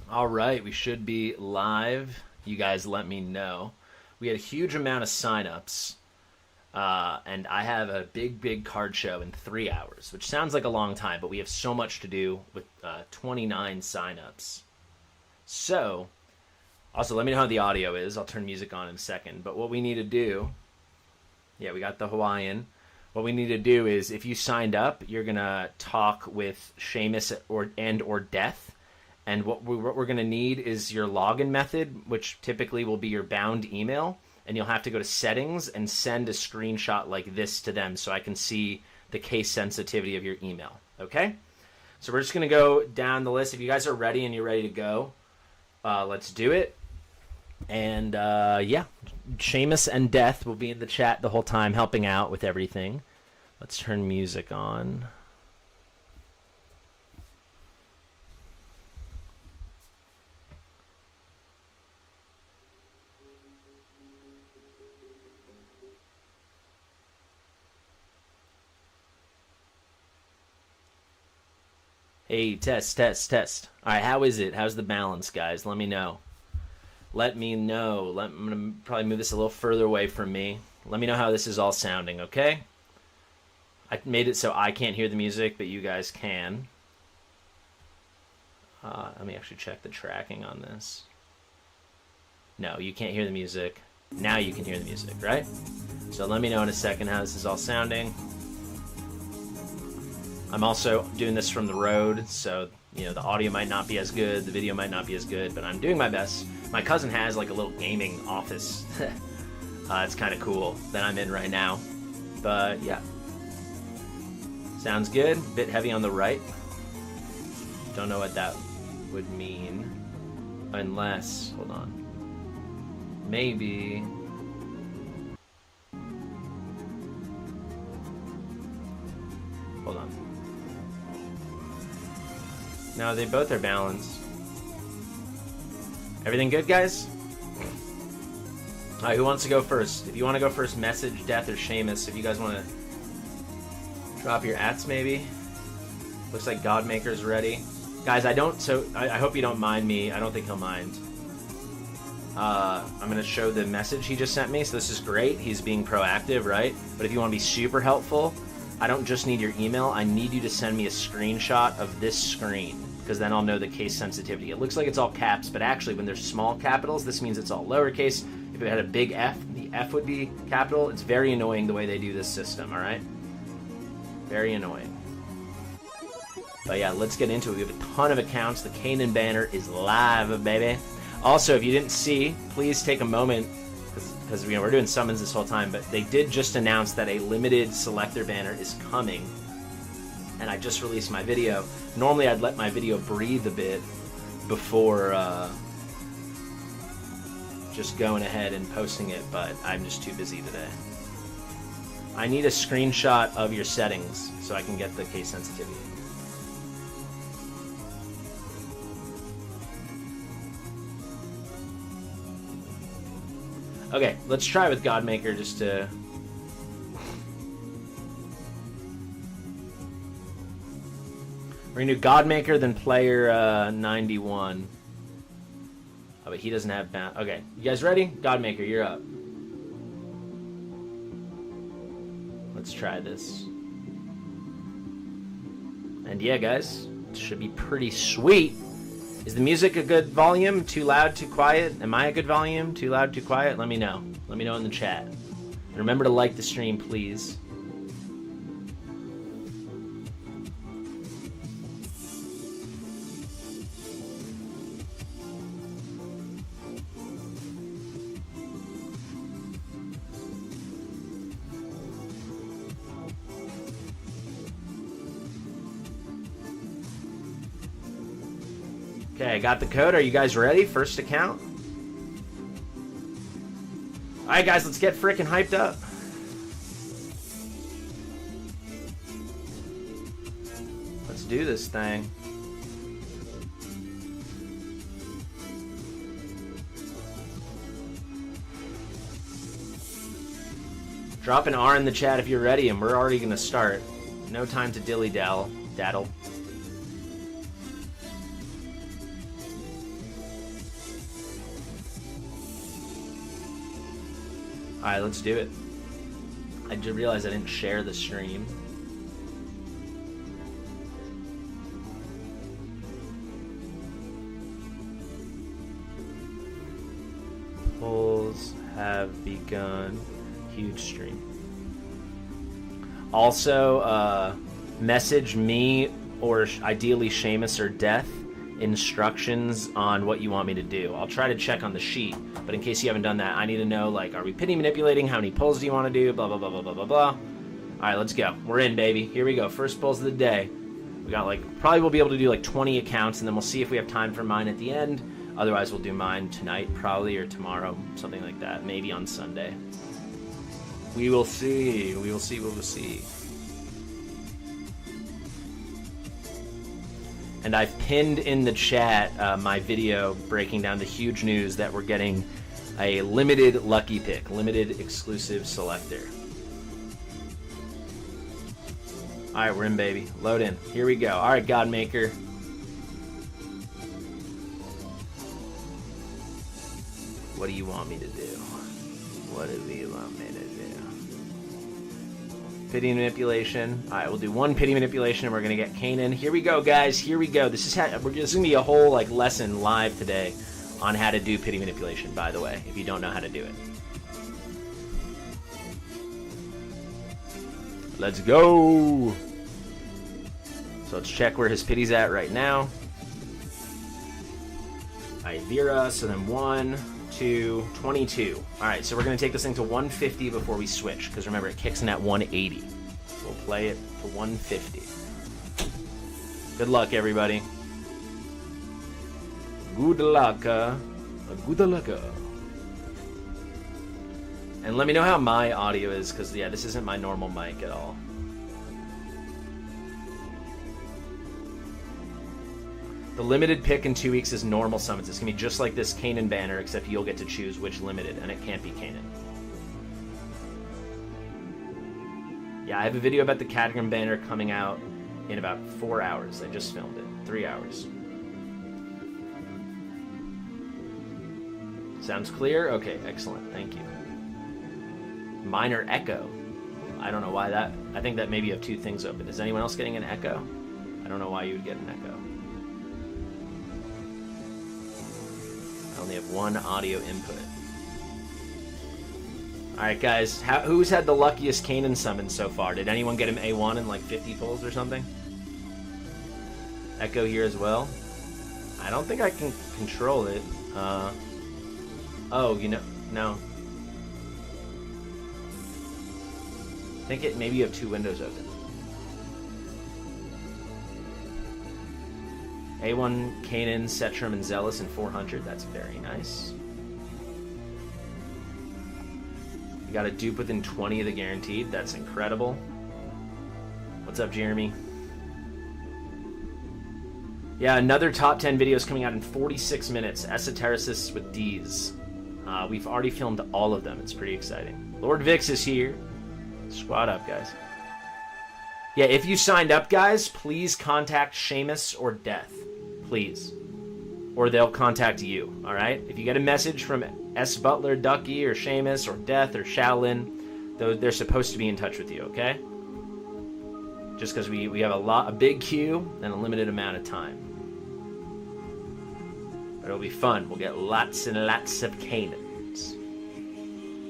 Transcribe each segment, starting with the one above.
All right, we should be live. You guys let me know. We had a huge amount of signups, and I have a big card show in 3 hours, which sounds like a long time, but we have so much to do with 29 signups. So, also let me know how the audio is. I'll turn music on in a second. But what we need to do, yeah, we got the Hawaiian. What we need to do is, if you signed up, you're gonna talk with Seamus or Death. And what we're going to need is your login method, which typically will be your bound email. And you'll have to go to settings and send a screenshot like this to them so I can see the case sensitivity of your email. Okay? So we're just going to go down the list. If you guys are ready and you're ready to go, let's do it. And yeah, Seamus and Death will be in the chat the whole time helping out with everything. Let's turn music on. Hey, test. All right, how is it? How's the balance, guys? Let me know. Let me know. I'm going to probably move this a little further away from me. Let me know how this is all sounding, okay? I made it so I can't hear the music, but you guys can. Let me actually check the tracking on this. No, you can't hear the music. Now you can hear the music, right? So let me know in a second how this is all sounding. I'm also doing this from the road, so the audio might not be as good, the video might not be as good, but I'm doing my best. My cousin has like a little gaming office. It's kind of cool that I'm in right now. But yeah. Sounds good. Bit heavy on the right. Don't know what that would mean. Unless, hold on. Maybe. Hold on. No, they both are balanced. Everything good, guys? Alright, who wants to go first? If you want to go first, message Death or Seamus. If you guys want to drop your ats, maybe. Looks like Godmaker's ready. Guys, I hope you don't mind me. I don't think he'll mind. I'm going to show the message he just sent me. So this is great. He's being proactive, right? But if you want to be super helpful, I don't just need your email. I need you to send me a screenshot of this screen, because then I'll know the case sensitivity. It looks like it's all caps, but actually when there's small capitals, this means it's all lowercase. If it had a big F, the F would be capital. It's very annoying the way they do this system, all right? Very annoying. But yeah, let's get into it. We have a ton of accounts. The CAINAN banner is live, baby. Also, if you didn't see, please take a moment, because we're doing summons this whole time, but they did just announce that a limited selector banner is coming, and I just released my video. Normally I'd let my video breathe a bit before just going ahead and posting it, but I'm just too busy today. I need a screenshot of your settings so I can get the case sensitivity. Okay, let's try with Godmaker just to... We're going to do Godmaker, then player 91. Oh, but he doesn't have... Okay, you guys ready? Godmaker, you're up. Let's try this. And yeah, guys, it should be pretty sweet. Is the music a good volume? Too loud, too quiet? Am I a good volume? Too loud, too quiet? Let me know. Let me know in the chat. And remember to like the stream, please. Okay, I got the code. Are you guys ready? First account. Alright guys, let's get frickin' hyped up. Let's do this thing. Drop an R in the chat if you're ready, and we're already gonna start. No time to dilly-daddle. Alright, let's do it. I just realized I didn't share the stream. Polls have begun. Huge stream. Also, message me or ideally Seamus or Death instructions on what you want me to do. I'll try to check on the sheet, but in case you haven't done that, I need to know, like, are we pity manipulating? How many pulls do you want to do? Blah, blah, blah, blah, blah, blah, blah. All right, let's go. We're in, baby. Here we go. First pulls of the day. We got, like, probably we'll be able to do, like, 20 accounts, and then we'll see if we have time for mine at the end. Otherwise, we'll do mine tonight, probably, or tomorrow, something like that. Maybe on Sunday. We will see. We will see. We will see. And I've pinned in the chat my video breaking down the huge news that we're getting a limited lucky pick, limited exclusive selector. All right, we're in, baby. Load in. Here we go. All right, Godmaker. What do you want me to do? What do you want me to do? Pity manipulation. All right, we'll do one pity manipulation, and we're gonna get CAINAN. Here we go, guys. Here we go. This is how this is gonna be a whole like lesson live today on how to do pity manipulation. By the way, if you don't know how to do it, let's go. So let's check where his pity's at right now. All right, Vera. So then 1, 2, 22. All right, so we're going to take this thing to 150 before we switch, because remember, it kicks in at 180. We'll play it to 150. Good luck, everybody. Good luck. Good luck. And let me know how my audio is, because, yeah, this isn't my normal mic at all. The limited pick in 2 weeks is normal summons. It's going to be just like this CAINAN banner, except you'll get to choose which limited, and it can't be CAINAN. Yeah, I have a video about the Cadgram banner coming out in about 4 hours. I just filmed it. 3 hours. Sounds clear? Okay, excellent. Thank you. Minor echo. I don't know why that... I think that maybe you have two things open. Is anyone else getting an echo? I don't know why you would get an echo. I only have one audio input. Alright, guys. Who's had the luckiest CAINAN summon so far? Did anyone get him A1 in like 50 pulls or something? Echo here as well? I don't think I can control it. Oh, you know, no. I think maybe you have two windows open. A1, CAINAN, Setrum, and Zealous in 400. That's very nice. You got a dupe within 20 of the guaranteed. That's incredible. What's up, Jeremy? Yeah, another top 10 video is coming out in 46 minutes. Esotericists with D's. We've already filmed all of them. It's pretty exciting. Lord Vix is here. Squad up, guys. Yeah, if you signed up, guys, please contact Seamus or Death. Please. Or they'll contact you, alright? If you get a message from S. Butler, Ducky, or Seamus, or Death, or Shaolin, they're supposed to be in touch with you, okay? Just because we have a big queue and a limited amount of time. But it'll be fun. We'll get lots and lots of CAINANs.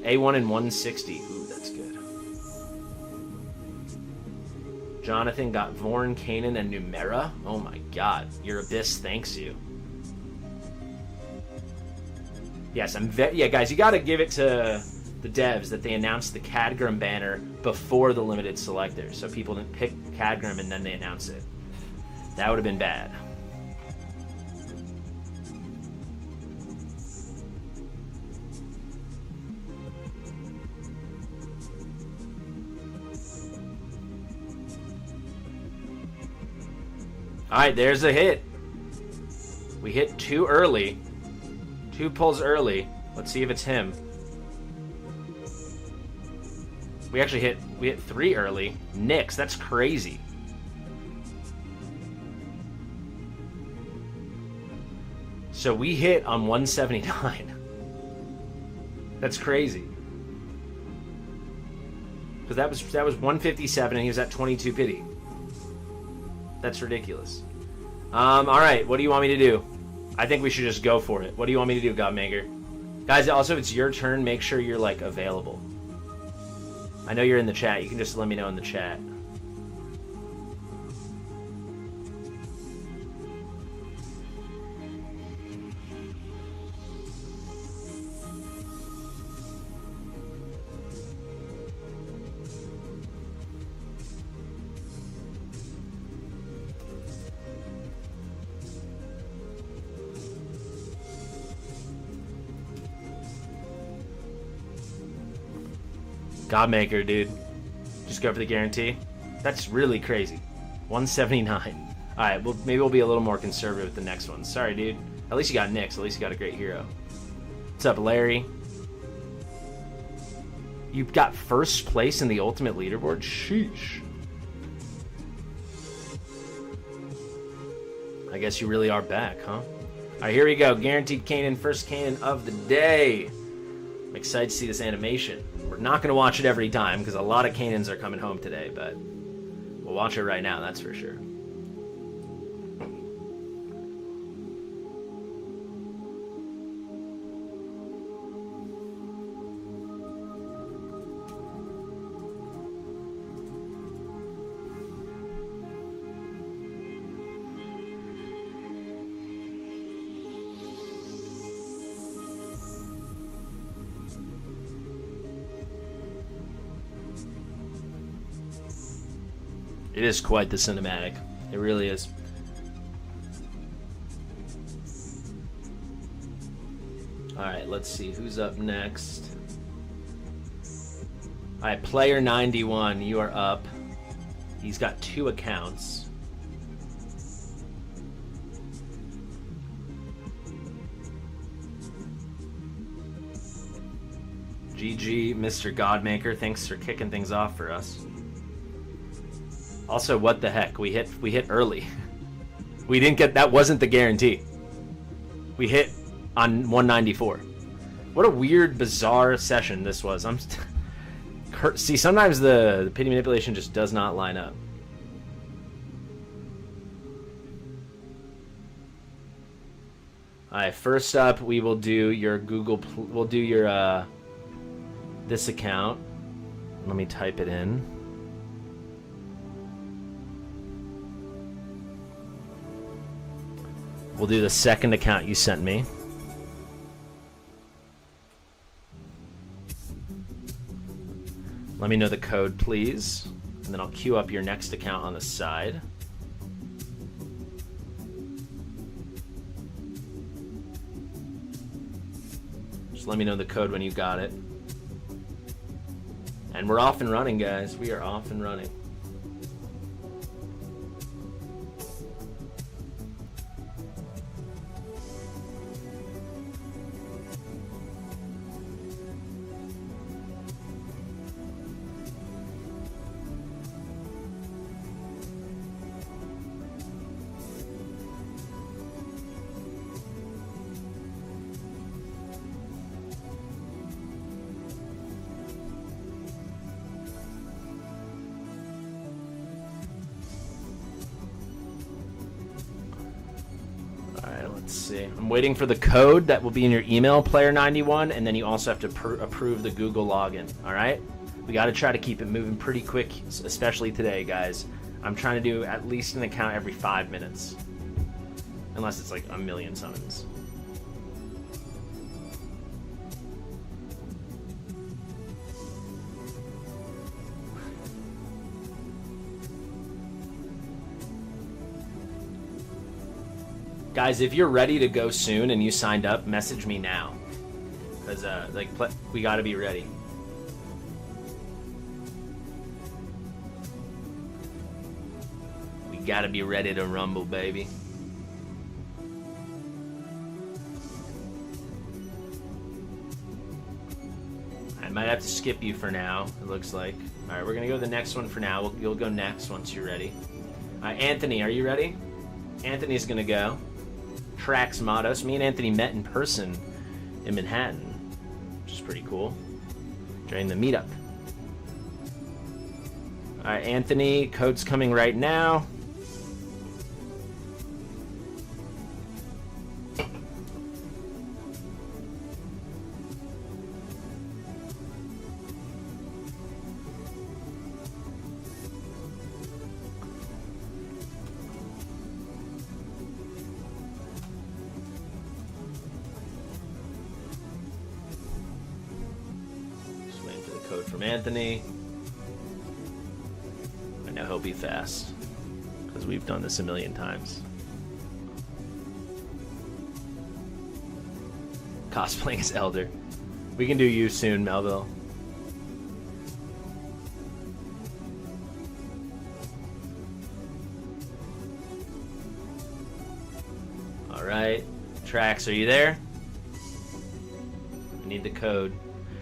A1 and 160. Ooh, that's good. Jonathan got Vorn, CAINAN, and Numera. Oh my god. Your Abyss thanks you. Yes, yeah, guys, you gotta give it to the devs that they announced the Cadgram banner before the limited selector, so people didn't pick Cadgram and then they announce it. That would have been bad. Alright, there's a hit. We hit too early. 2 pulls early. Let's see if it's him. We hit 3 early. Nix, that's crazy. So we hit on 179. That's crazy. Because that was 157 and he was at 22 pity. That's ridiculous. Alright, what do you want me to do? I think we should just go for it. What do you want me to do, Godmaker? Guys, also, if it's your turn, make sure you're, like, available. I know you're in the chat. You can just let me know in the chat. Godmaker, dude. Just go for the guarantee. That's really crazy. 179. Alright, well, maybe we'll be a little more conservative with the next one. Sorry, dude. At least you got Nyx. At least you got a great hero. What's up, Larry? You've got first place in the ultimate leaderboard? Sheesh. I guess you really are back, huh? Alright, here we go. Guaranteed Kainan. First Kainan of the day. I'm excited to see this animation. We're not going to watch it every time because a lot of Kainans are coming home today, but we'll watch it right now, that's for sure. It is quite the cinematic. It really is. Alright, let's see. Who's up next? Alright, player 91, you are up. He's got 2 accounts. GG, Mr. Godmaker. Thanks for kicking things off for us. Also, what the heck? We hit early. We didn't get, that wasn't the guarantee. We hit on 194. What a weird, bizarre session this was. See, sometimes the pity manipulation just does not line up. Alright, first up, we will do your Google, we'll do your, this account. Let me type it in. We'll do the second account you sent me. Let me know the code, please. And then I'll queue up your next account on the side. Just let me know the code when you got it. And we're off and running, guys. We are off and running. I'm waiting for the code that will be in your email, player91, and then you also have to approve the Google login, alright? We got to try to keep it moving pretty quick, especially today, guys. I'm trying to do at least an account every 5 minutes. Unless it's like a million summons. Guys, if you're ready to go soon and you signed up, message me now. Because, we gotta be ready. We gotta be ready to rumble, baby. I might have to skip you for now, it looks like. Alright, we're gonna go to the next one for now. You'll go next once you're ready. Alright, Anthony, are you ready? Anthony's gonna go. Trax Matos. Me and Anthony met in person in Manhattan, which is pretty cool. During the meetup. All right, Anthony, code's coming right now. Just waiting for the code from Anthony. I know he'll be fast, because we've done this a million times. Cosplaying as Elder. We can do you soon, Melville. Alright. Trax, are you there? I need the code.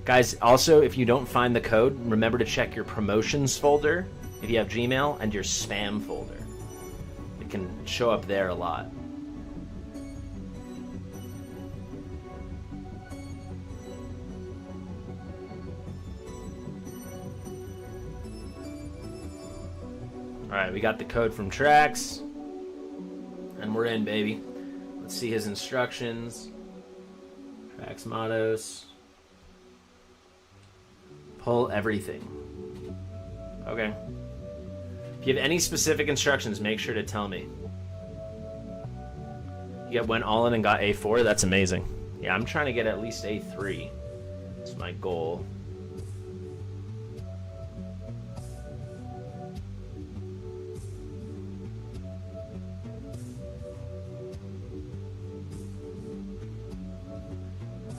Guys, also, if you don't find the code, remember to check your promotions folder if you have Gmail, and your spam folder. It can show up there a lot. Alright, we got the code from Trax. And we're in, baby. Let's see his instructions. Trax mottos. Pull everything. Okay. If you have any specific instructions, make sure to tell me. You went all in and got A4? That's amazing. Yeah, I'm trying to get at least A3. That's my goal.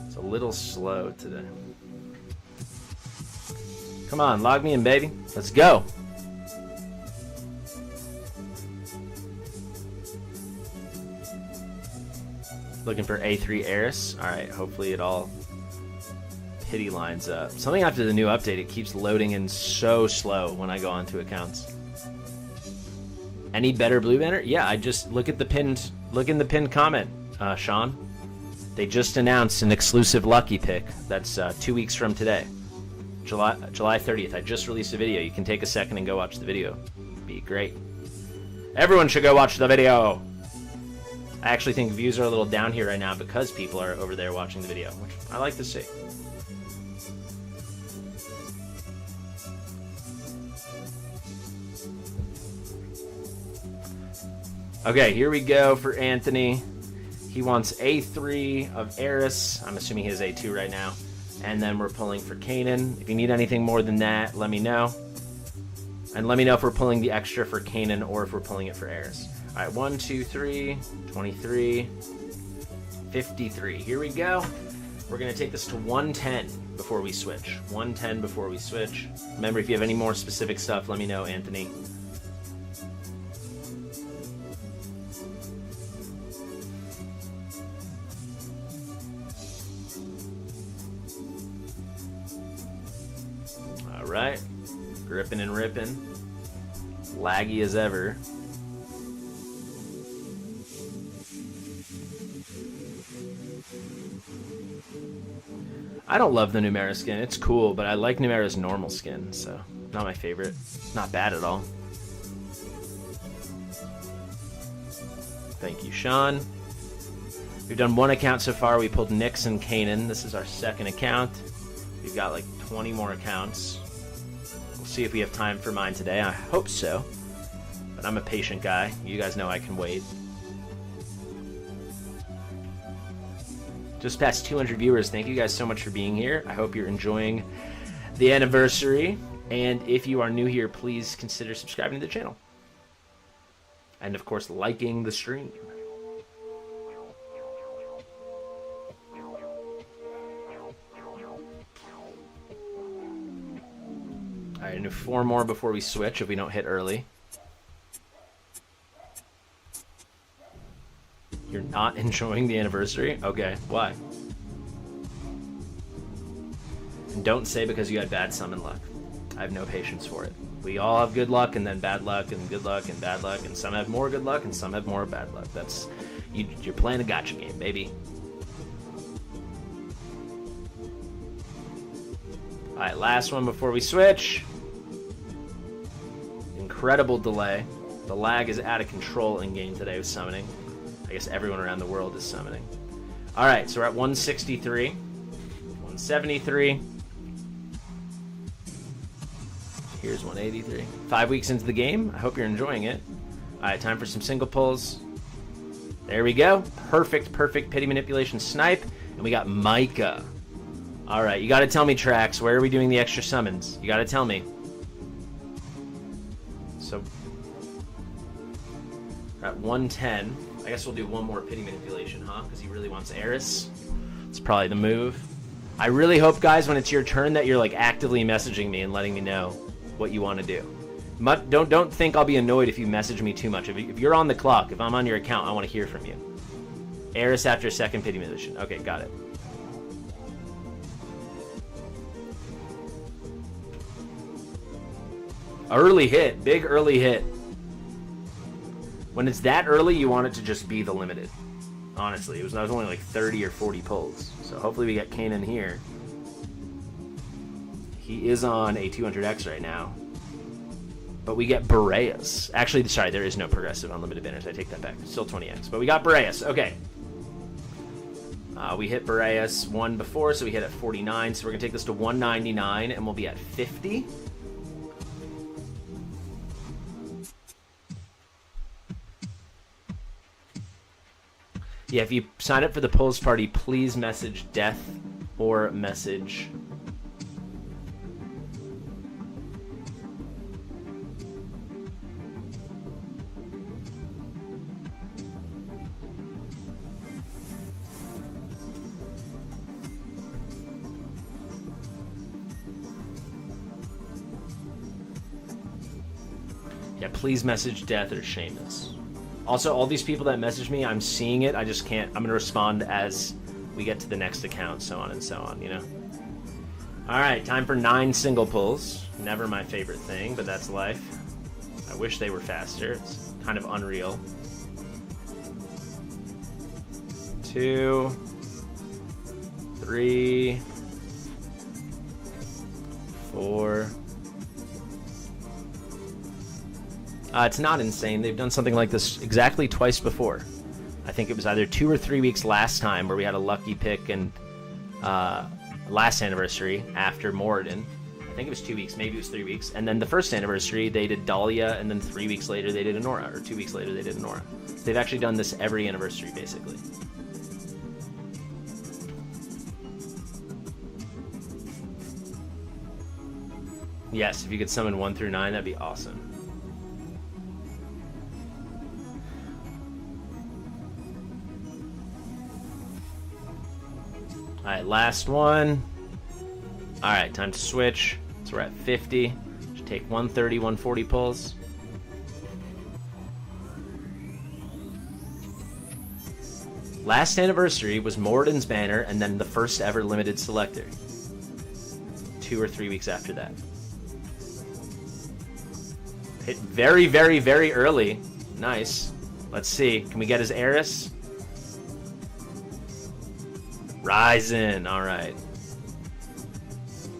It's a little slow today. Come on, log me in, baby. Let's go. Looking for A3 Eris. Alright, hopefully it all pity lines up. Something after the new update, it keeps loading in so slow when I go onto accounts. Any better blue banner? Yeah, I just look in the pinned comment, Sean. They just announced an exclusive lucky pick. That's 2 weeks from today. July 30th. I just released a video. You can take a second and go watch the video. It'd be great. Everyone should go watch the video. I actually think views are a little down here right now because people are over there watching the video, which I like to see. Okay, here we go for Anthony. He wants A3 of Eris. I'm assuming he has A2 right now. And then we're pulling for CAINAN. If you need anything more than that, let me know. And let me know if we're pulling the extra for CAINAN or if we're pulling it for Eris. Alright, 1, 2, 3, 23, 53. Here we go. We're going to take this to 110 before we switch. 110 before we switch. Remember, if you have any more specific stuff, let me know, Anthony. Alright. Gripping and ripping. Laggy as ever. I don't love the Numera skin. It's cool, but I like Numera's normal skin, so not my favorite. Not bad at all. Thank you, Sean. We've done one account so far. We pulled Nyx and CAINAN. This is our second account. We've got like 20 more accounts. We'll see if we have time for mine today. I hope so. But I'm a patient guy. You guys know I can wait. Just past 200 viewers. Thank you guys so much for being here. I hope you're enjoying the anniversary. And if you are new here, please consider subscribing to the channel. And of course, liking the stream. Alright, and 4 more before we switch if we don't hit early. You're not enjoying the anniversary? Okay, why? And don't say because you had bad summon luck. I have no patience for it. We all have good luck and then bad luck and good luck and bad luck, and some have more good luck and some have more bad luck. That's you're playing a gotcha game, baby. Alright, last one before we switch. incredible delay. The lag is out of control in game today with summoning. I guess everyone around the world is summoning. All right, so we're at 163, 173. Here's 183. 5 weeks into the game. I hope you're enjoying it. All right, time for some single pulls. There we go. Perfect pity manipulation snipe. And we got Micah. All right, you got to tell me, Trax, where are we doing the extra summons? You got to tell me. So, we're at 110. I guess we'll do one more pity manipulation, huh? Because he really wants Eris. It's probably the move. I really hope, guys, when it's your turn that you're like actively messaging me and letting me know what you want to do. Don't think I'll be annoyed if you message me too much. If you're on the clock, if I'm on your account, I want to hear from you. Eris after second pity manipulation. Okay, got it. Early hit. Big early hit. When it's that early, you want it to just be the limited. Honestly, I was only like 30 or 40 pulls. So hopefully we get CAINAN here. He is on a 200X right now. But we get Boreas. Actually, sorry, there is no progressive unlimited banners. I take that back. Still 20X. But we got Boreas. Okay. We hit Boreas one before, so we hit at 49. So we're going to take this to 199, and we'll be at 50. Yeah, if you sign up for the Pulls Party, please message death or message... Yeah, please message death or Seamus. Also, all these people that message me, I'm seeing it. I just can't. I'm going to respond as we get to the next account, so on and so on, you know? All right, time for 9 single pulls. Never my favorite thing, but that's life. I wish they were faster. It's kind of unreal. 2, 3, 4. It's not insane. They've done something like this exactly twice before. I think it was either 2 or 3 weeks last time where we had a lucky pick and last anniversary after Moradin. I think it was 2 weeks, maybe it was 3 weeks. And then the first anniversary, they did Dahlia, and then 3 weeks later they did Anora, or 2 weeks later they did Anora. So they've actually done this every anniversary, basically. Yes, if you could summon 1 through 9, that'd be awesome. Alright, last one. Alright, time to switch. So we're at 50. Should take 130, 140 pulls. Last anniversary was Moradin's banner, and then the first ever limited selector. 2 or 3 weeks after that. Hit very, very, very early. Nice. Let's see. Can we get his Eris? Ryzen, alright.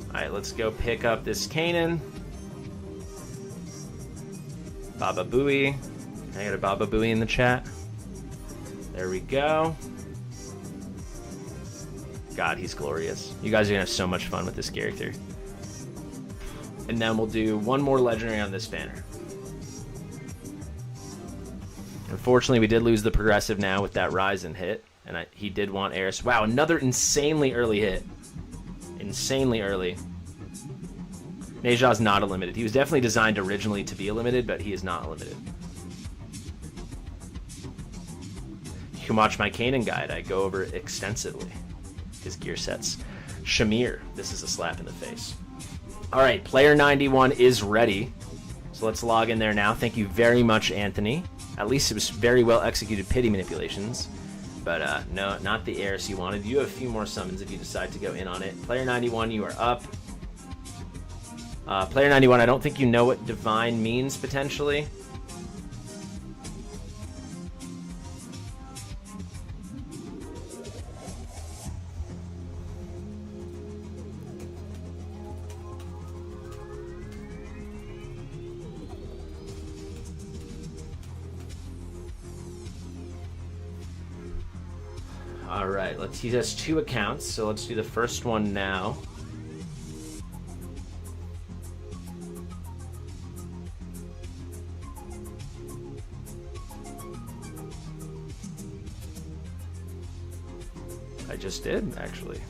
Alright, let's go pick up this CAINAN. Baba Booey. I got a Baba Booey in the chat. There we go. God, he's glorious. You guys are gonna have so much fun with this character. And then we'll do one more legendary on this banner. Unfortunately, we did lose the progressive now with that Ryzen hit. And he did want Eris. Wow, another insanely early hit. Insanely early. Neja's not a limited. He was definitely designed originally to be a limited, but he is not a limited. You can watch my CAINAN guide. I go over extensively his gear sets. Shamir. This is a slap in the face. Alright, player 91 is ready. So let's log in there now. Thank you very much, Anthony. At least it was very well executed pity manipulations. But no, not the Eris you wanted. You have a few more summons if you decide to go in on it. Player 91, you are up. Player 91, I don't think you know what Divine means, potentially. All right, he has 2 accounts, so let's do the first one now. I just did, actually.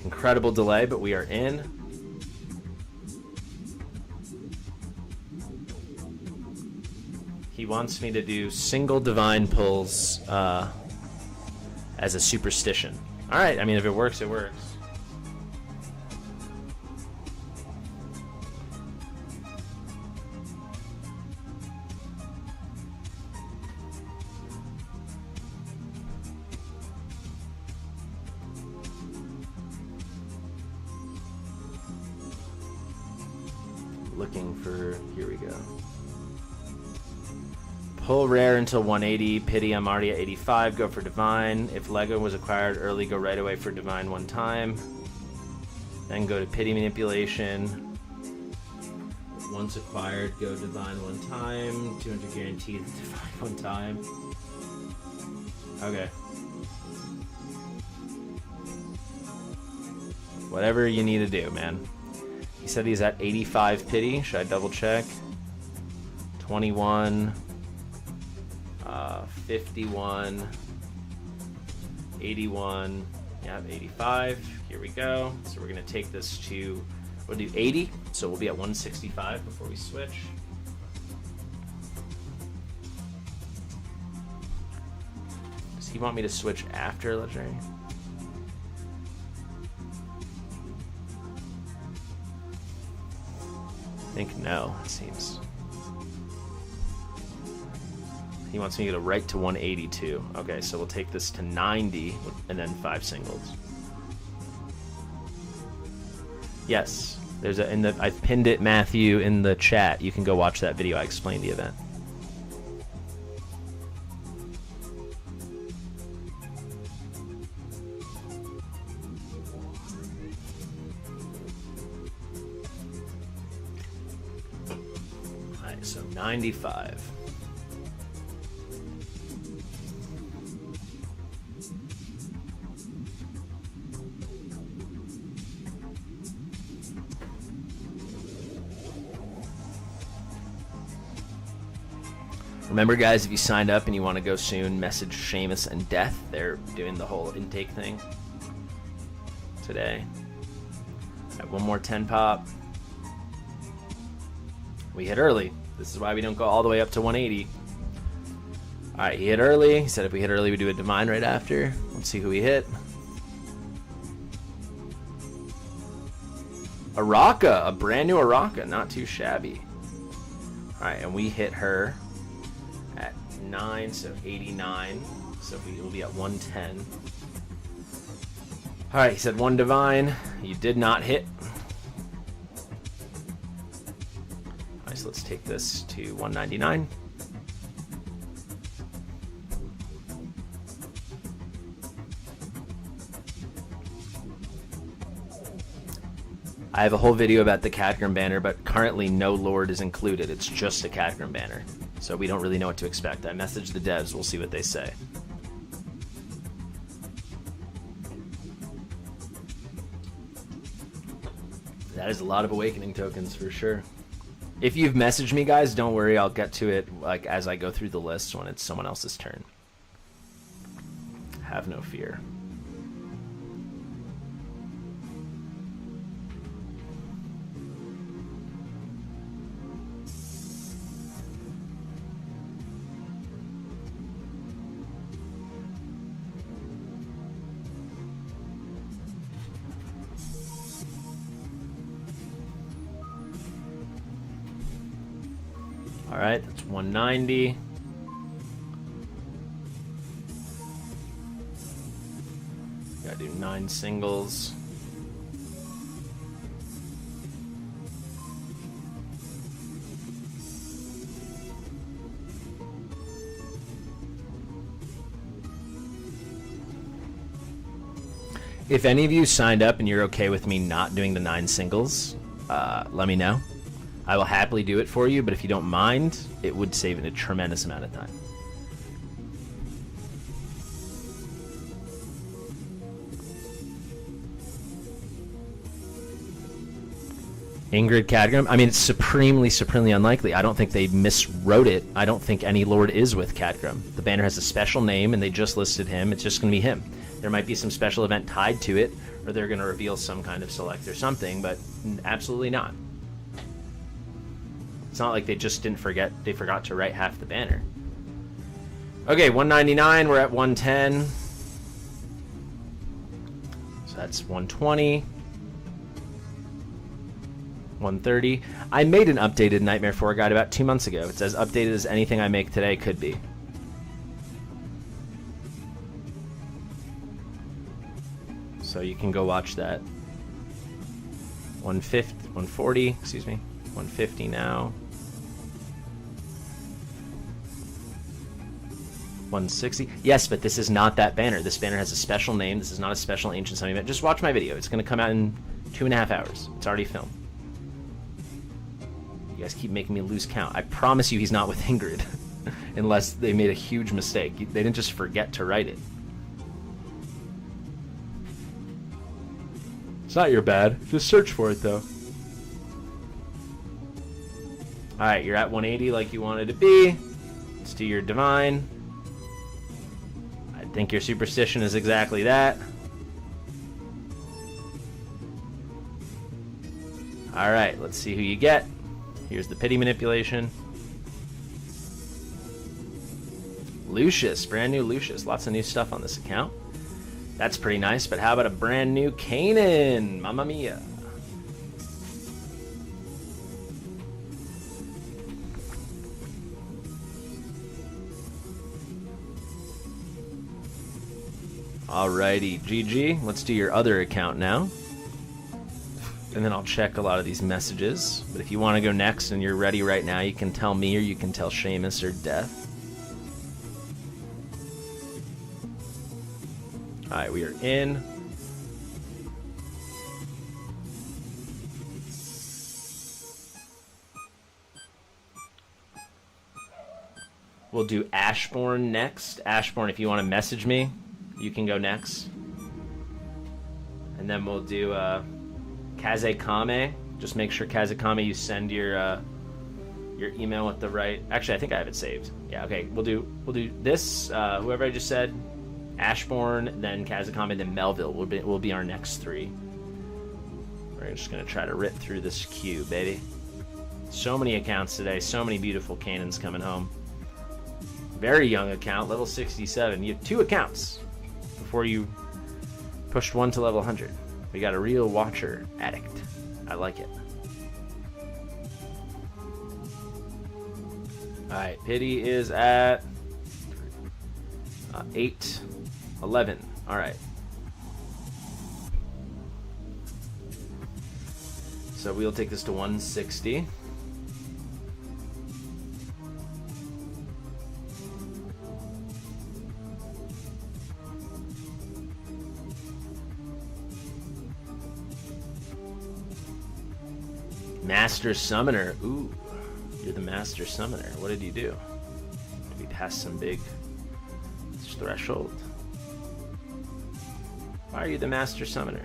Incredible delay, but we are in. He wants me to do single divine pulls as a superstition. All right, I mean, if it works, it works. Looking for, here we go. Pull rare until 180. Pity, I'm already at 85. Go for divine. If Lego was acquired early, go right away for divine 1 time. Then go to pity manipulation. Once acquired, go divine 1 time. 200 guaranteed divine 1 time. Okay. Whatever you need to do, man. He said he's at 85 pity. Should I double check? 21, 51, 81, yeah, 85. Here we go. So we're gonna take this to, we'll do 80. So we'll be at 165 before we switch. Does he want me to switch after legendary? I think no, it seems. He wants me to go right to 182. Okay, so we'll take this to 90 and then 5 singles. Yes, there's a I've pinned it, Matthew, in the chat. You can go watch that video. I explained the event. Alright, so 95. Remember, guys, if you signed up and you want to go soon, message Seamus and Death. They're doing the whole intake thing today. All right, one more 10 pop. We hit early. This is why we don't go all the way up to 180. All right, he hit early. He said if we hit early, we do a divine right after. Let's see who we hit. Araka, a brand new Araka, not too shabby. All right, and we hit her at 9, so 89. So we will be at 110. All right, he said 1 divine. You did not hit. All right, so let's take this to 199. I have a whole video about the Catgrim banner, but currently no Lord is included. It's just a Catgrim banner. So we don't really know what to expect. I messaged the devs. We'll see what they say. That is a lot of awakening tokens for sure. If you've messaged me, guys, don't worry. I'll get to it like as I go through the list when it's someone else's turn. Have no fear. All right, that's 190. Gotta do 9 singles. If any of you signed up and you're okay with me not doing the 9 singles, let me know. I will happily do it for you, but if you don't mind, it would save a tremendous amount of time. Ingrid Cadgram. I mean, it's supremely unlikely. I don't think they miswrote it. I don't think any Lord is with Cadgram. The banner has a special name, and they just listed him. It's just going to be him. There might be some special event tied to it, or they're going to reveal some kind of select or something, but absolutely not. It's not like they just didn't forget. They forgot to write half the banner. Okay, 199. We're at 110. So that's 120. 130. I made an updated Nightmare 4 guide about 2 months ago. It's as updated as anything I make today could be. So you can go watch that. 140, excuse me. 150 now. 160. Yes, but this is not that banner. This banner has a special name. This is not a special Ancient Summon event. Just watch my video. It's going to come out in 2.5 hours. It's already filmed. You guys keep making me lose count. I promise you he's not with Ingrid. Unless they made a huge mistake. They didn't just forget to write it. It's not your bad. Just search for it, though. Alright, you're at 180 like you wanted to be. Let's do your Divine. I think your Superstition is exactly that. Alright, let's see who you get. Here's the Pity Manipulation. Lucius, brand new Lucius. Lots of new stuff on this account. That's pretty nice, but how about a brand new CAINAN? Mamma mia. Alrighty, GG. Let's do your other account now. And then I'll check a lot of these messages. But if you want to go next and you're ready right now, you can tell me or you can tell Seamus or Death. Alright, we are in. We'll do Ashbourne next. Ashbourne, if you want to message me, you can go next. And then we'll do Kazekame. Just make sure Kazekame you send your email with the right. Actually, I think I have it saved. Yeah, okay. We'll do this. Whoever I just said, Ashbourne, then Kazekame, then Melville will be our next three. We're just gonna try to rip through this queue, baby. So many accounts today. So many beautiful CAINANs coming home. Very young account, level 67. You have 2 accounts before you pushed 1 to level 100. We got a real watcher addict. I like it. Alright, Pity is at 811. Alright. So we'll take this to 160. Master Summoner. Ooh, you're the Master Summoner. What did you do? Did we pass some big threshold? Why are you the Master Summoner?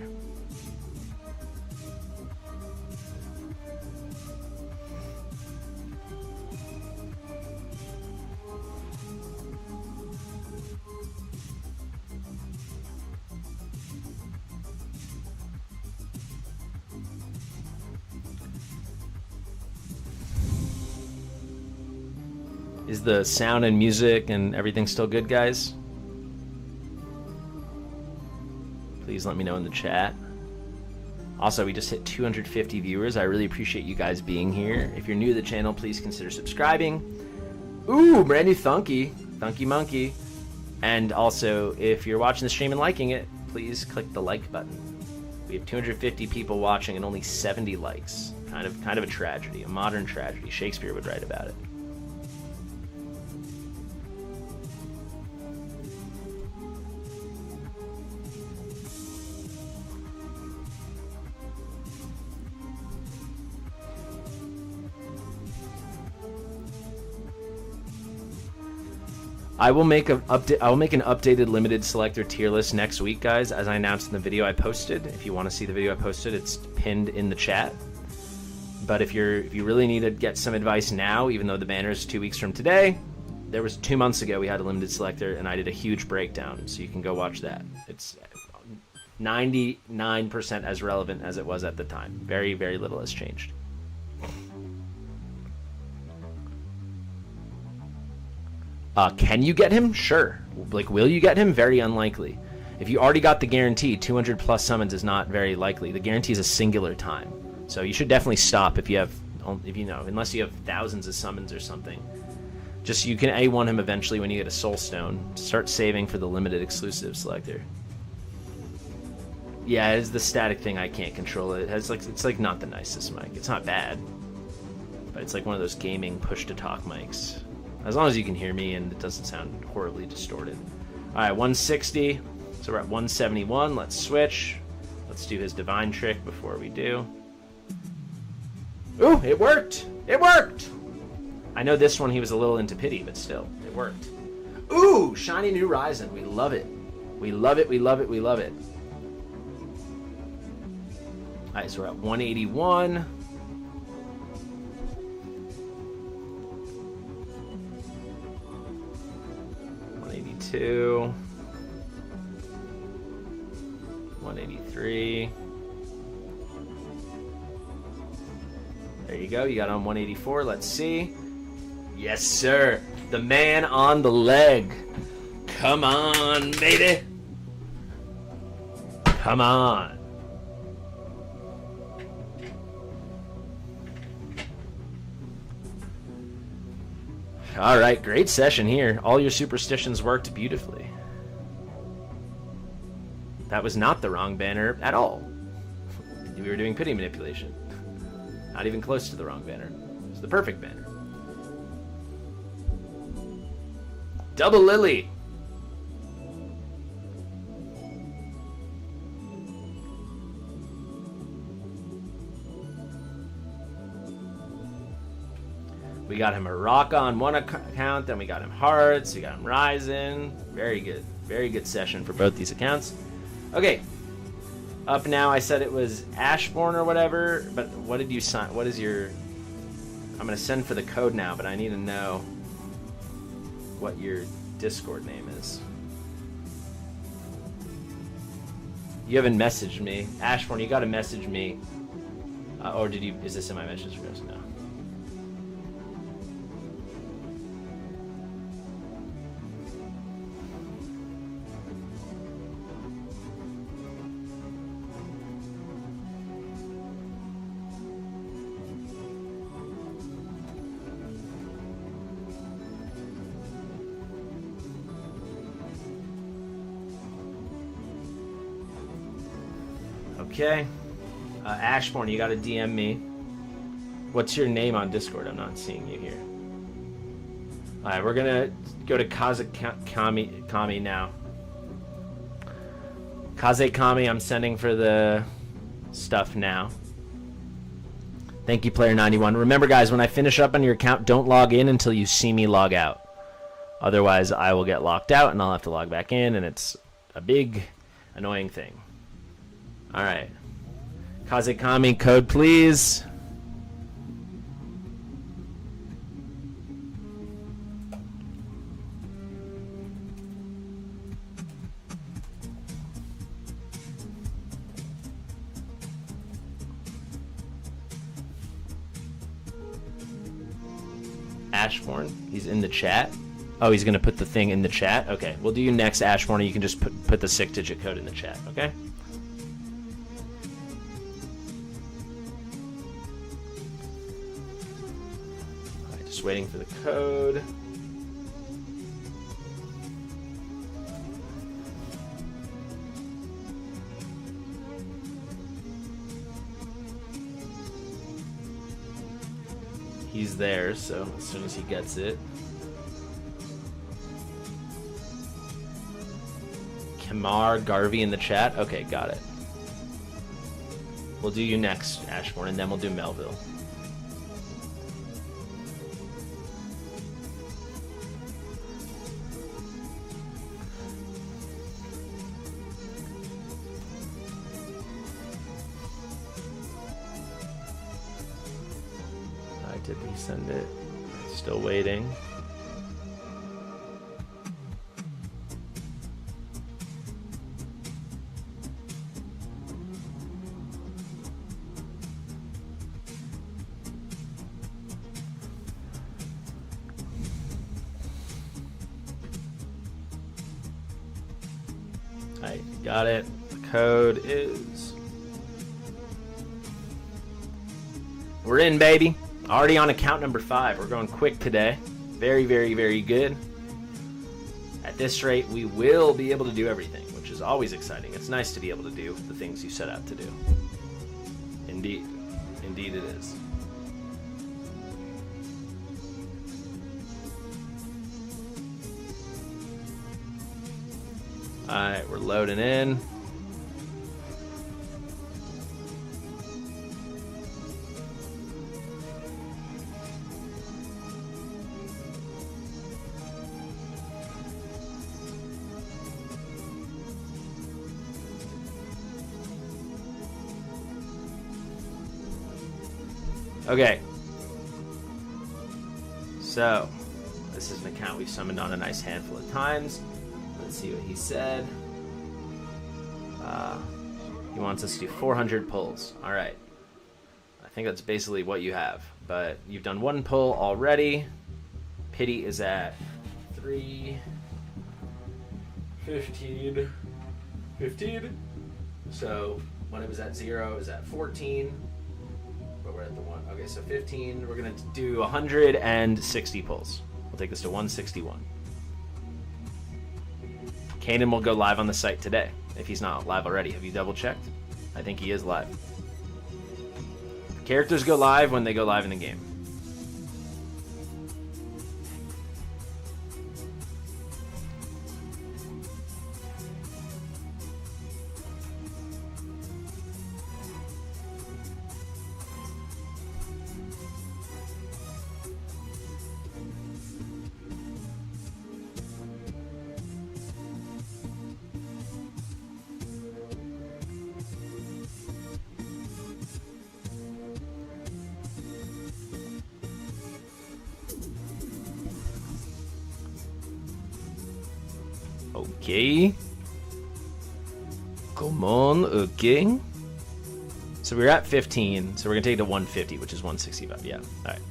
Is the sound and music and everything still good, guys? Please let me know in the chat. Also, we just hit 250 viewers. I really appreciate you guys being here. If you're new to the channel, please consider subscribing. Ooh, brand new Thunky Monkey. And also, if you're watching the stream and liking it, please click the like button. We have 250 people watching and only 70 likes. Kind of a tragedy, a modern tragedy. Shakespeare would write about it. I will make an updated limited selector tier list next week, guys, as I announced in the video I posted. If you want to see the video I posted, it's pinned in the chat. But if you really need to get some advice now, even though the banner is 2 weeks from today, there was 2 months ago we had a limited selector, and I did a huge breakdown, so you can go watch that. It's 99% as relevant as it was at the time. Very, very little has changed. Can you get him? Sure. Like, will you get him? Very unlikely. If you already got the guarantee, 200 plus summons is not very likely. The guarantee is a singular time. So you should definitely stop if you have, unless you have thousands of summons or something. Just, you can A1 him eventually when you get a soul stone. Start saving for the limited exclusive selector. Yeah, it's the static thing. I can't control it. It has it's like not the nicest mic. It's not bad, but it's like one of those gaming push-to-talk mics. As long as you can hear me and it doesn't sound horribly distorted. All right, 160. So we're at 171. Let's switch. Let's do his divine trick before we do. Ooh, it worked! It worked! I know this one he was a little into pity, but still, it worked. Ooh, shiny new Ryzen. We love it. We love it, we love it, we love it. All right, so we're at 181. 182. 183. There you go. You got on 184. Let's see. Yes, sir. The man on the leg. Come on, baby. Come on. All right, great session here. All your superstitions worked beautifully. That was not the wrong banner at all. We were doing pity manipulation. Not even close to the wrong banner. It's the perfect banner. Double Lily. We got him a rock on one account, then we got him hearts, we got him Ryzen. Very good. Very good session for both these accounts. Okay. Up now, I said it was Ashbourne or whatever, but what did you sign? What is your... I'm going to send for the code now, but I need to know what your Discord name is. You haven't messaged me. Ashbourne, you got to message me. Or did you... Is this in my message for us? No. Okay. Ashbourne, you gotta DM me. What's your name on Discord? I'm not seeing you here. Alright, we're gonna go to Kami now. Kami, I'm sending for the stuff now. Thank you, Player91. Remember, guys, when I finish up on your account, don't log in until you see me log out. Otherwise, I will get locked out, and I'll have to log back in, and it's a big, annoying thing. Alright. Kami, code please. Ashbourne, he's in the chat. Oh, he's gonna put the thing in the chat? Okay, we'll do you next, Ashbourne, and you can just put the 6-digit code in the chat, okay? Waiting for the code. He's there, so as soon as he gets it. Kamar Garvey in the chat. Okay, got it. We'll do you next, Ashbourne, and then we'll do Melville. Did he send it? Still waiting. Alright, got it. The code is... We're in, baby. Already on account number 5. We're going quick today. Very, very, very good. At this rate, we will be able to do everything, which is always exciting. It's nice to be able to do the things you set out to do. Indeed. Indeed it is. Alright, we're loading in. Okay. So, this is an account we've summoned on a nice handful of times. Let's see what he said. He wants us to do 400 pulls. Alright. I think that's basically what you have. But you've done 1 pull already. Pity is at 3. 15. 15. So, when it was at 0, it was at 14. But we're at the 1. Okay, so 15. We're going to do 160 pulls. We'll take this to 161. CAINAN will go live on the site today, if he's not live already. Have you double-checked? I think he is live. Characters go live when they go live in the game. Okay. Come on, okay. So we're at 15, so we're gonna take it to 150, which is 165. Yeah, alright.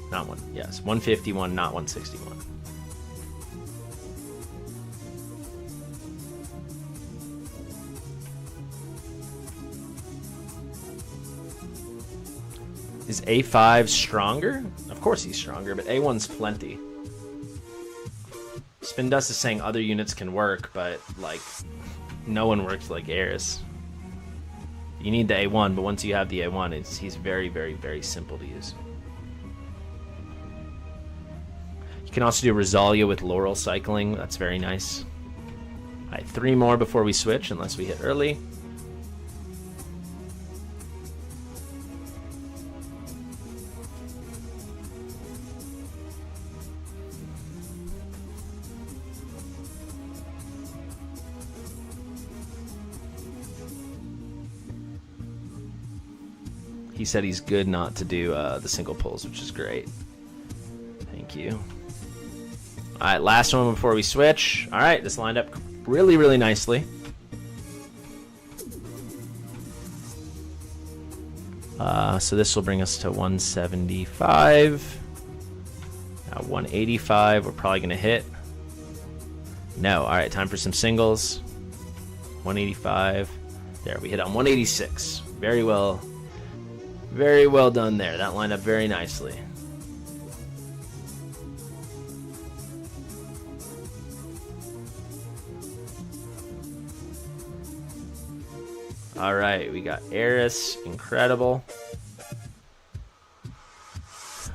Not one, yes. 151, not 161. Is A5 stronger? Of course he's stronger, but A1's plenty. Spin Dust is saying other units can work, but, like, no one works like Eris. You need the A1, but once you have the A1, he's very, very, very simple to use. You can also do Rosalia with Laurel cycling. That's very nice. Alright, 3 more before we switch, unless we hit early. He said he's good not to do the single pulls, which is great. Thank you. Alright, last one before we switch. Alright, this lined up really, really nicely. So this will bring us to 175. Now 185, we're probably going to hit. No, alright, time for some singles. 185. There, we hit on 186. Very well. Very well done there. That lined up very nicely. Alright, we got Eris. Incredible.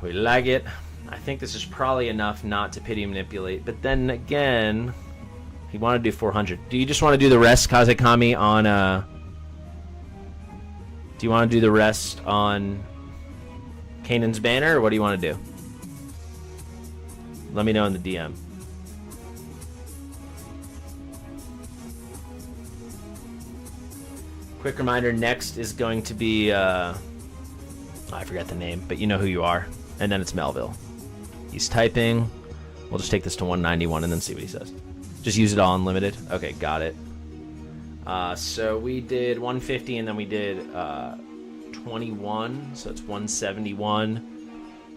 We like it. I think this is probably enough not to pity manipulate. But then again, he wanted to do 400. Do you just want to do the rest, Kazekami, on... Do you want to do the rest on CAINAN's banner, or what do you want to do? Let me know in the DM. Quick reminder, next is going to be I forgot the name, but you know who you are. And then it's Melville. He's typing. We'll just take this to 191 and then see what he says. Just use it all unlimited. Okay, got it. So we did 150 and then we did 21. So it's 171.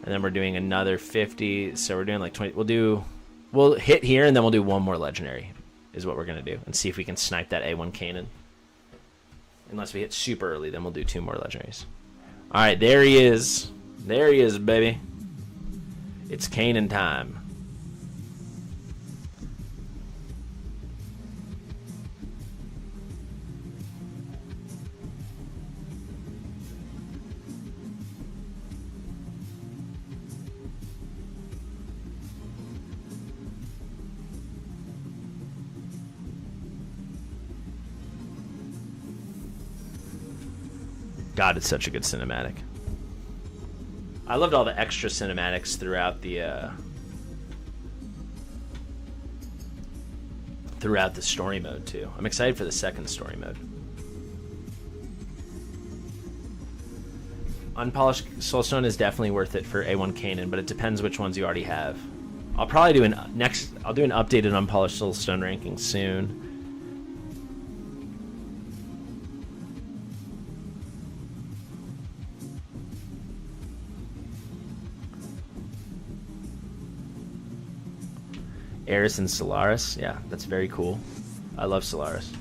And then we're doing another 50. So we're doing like 20. We'll hit here and then we'll do one more legendary is what we're going to do. And see if we can snipe that A1 CAINAN. Unless we hit super early, then we'll do 2 more legendaries. All right, there he is. There he is, baby. It's CAINAN time. God, it's such a good cinematic. I loved all the extra cinematics throughout the story mode too. I'm excited for the second story mode. Unpolished Soulstone is definitely worth it for A1 CAINAN, but it depends which ones you already have. I'll probably do I'll do an updated Unpolished Soulstone ranking soon. Eris and Solaris. Yeah, that's very cool. I love Solaris.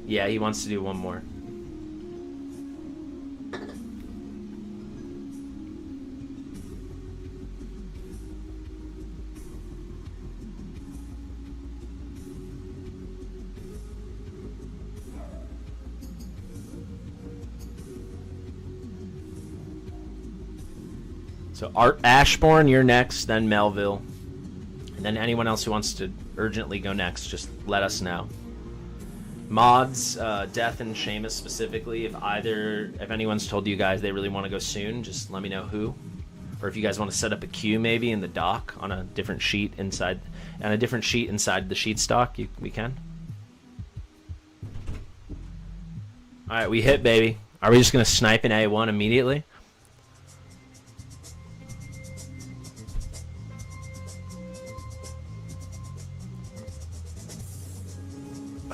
Yeah, he wants to do one more. So Ashbourne, you're next, then Melville. And then anyone else who wants to urgently go next, just let us know. Mods, Death and Seamus specifically, if anyone's told you guys they really want to go soon, just let me know who. Or if you guys want to set up a queue maybe in the dock on a different sheet inside, the sheet stock, we can. Alright, we hit, baby. Are we just going to snipe an A1 immediately?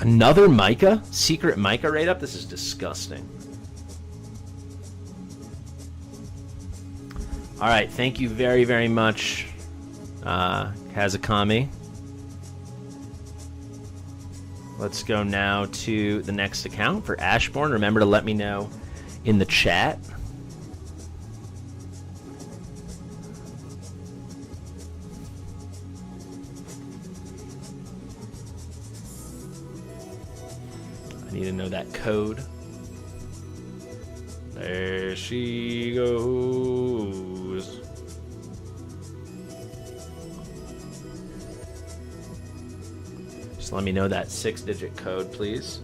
Another Micah? Secret Micah raid up? This is disgusting. Alright, thank you very, very much, Kazakami. Let's go now to the next account for Ashbourne. Remember to let me know in the chat. I need to know that code. There she goes. Just let me know that 6-digit code, please.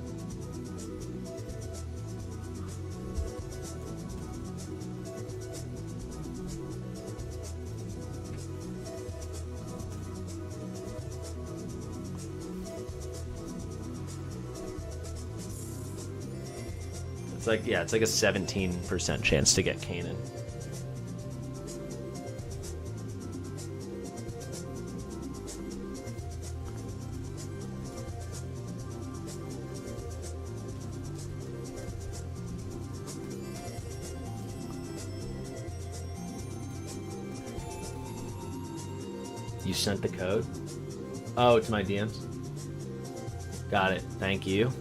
It's like, yeah, it's like a 17% chance to get CAINAN. You sent the code? Oh, to my DMs? Got it. Thank you.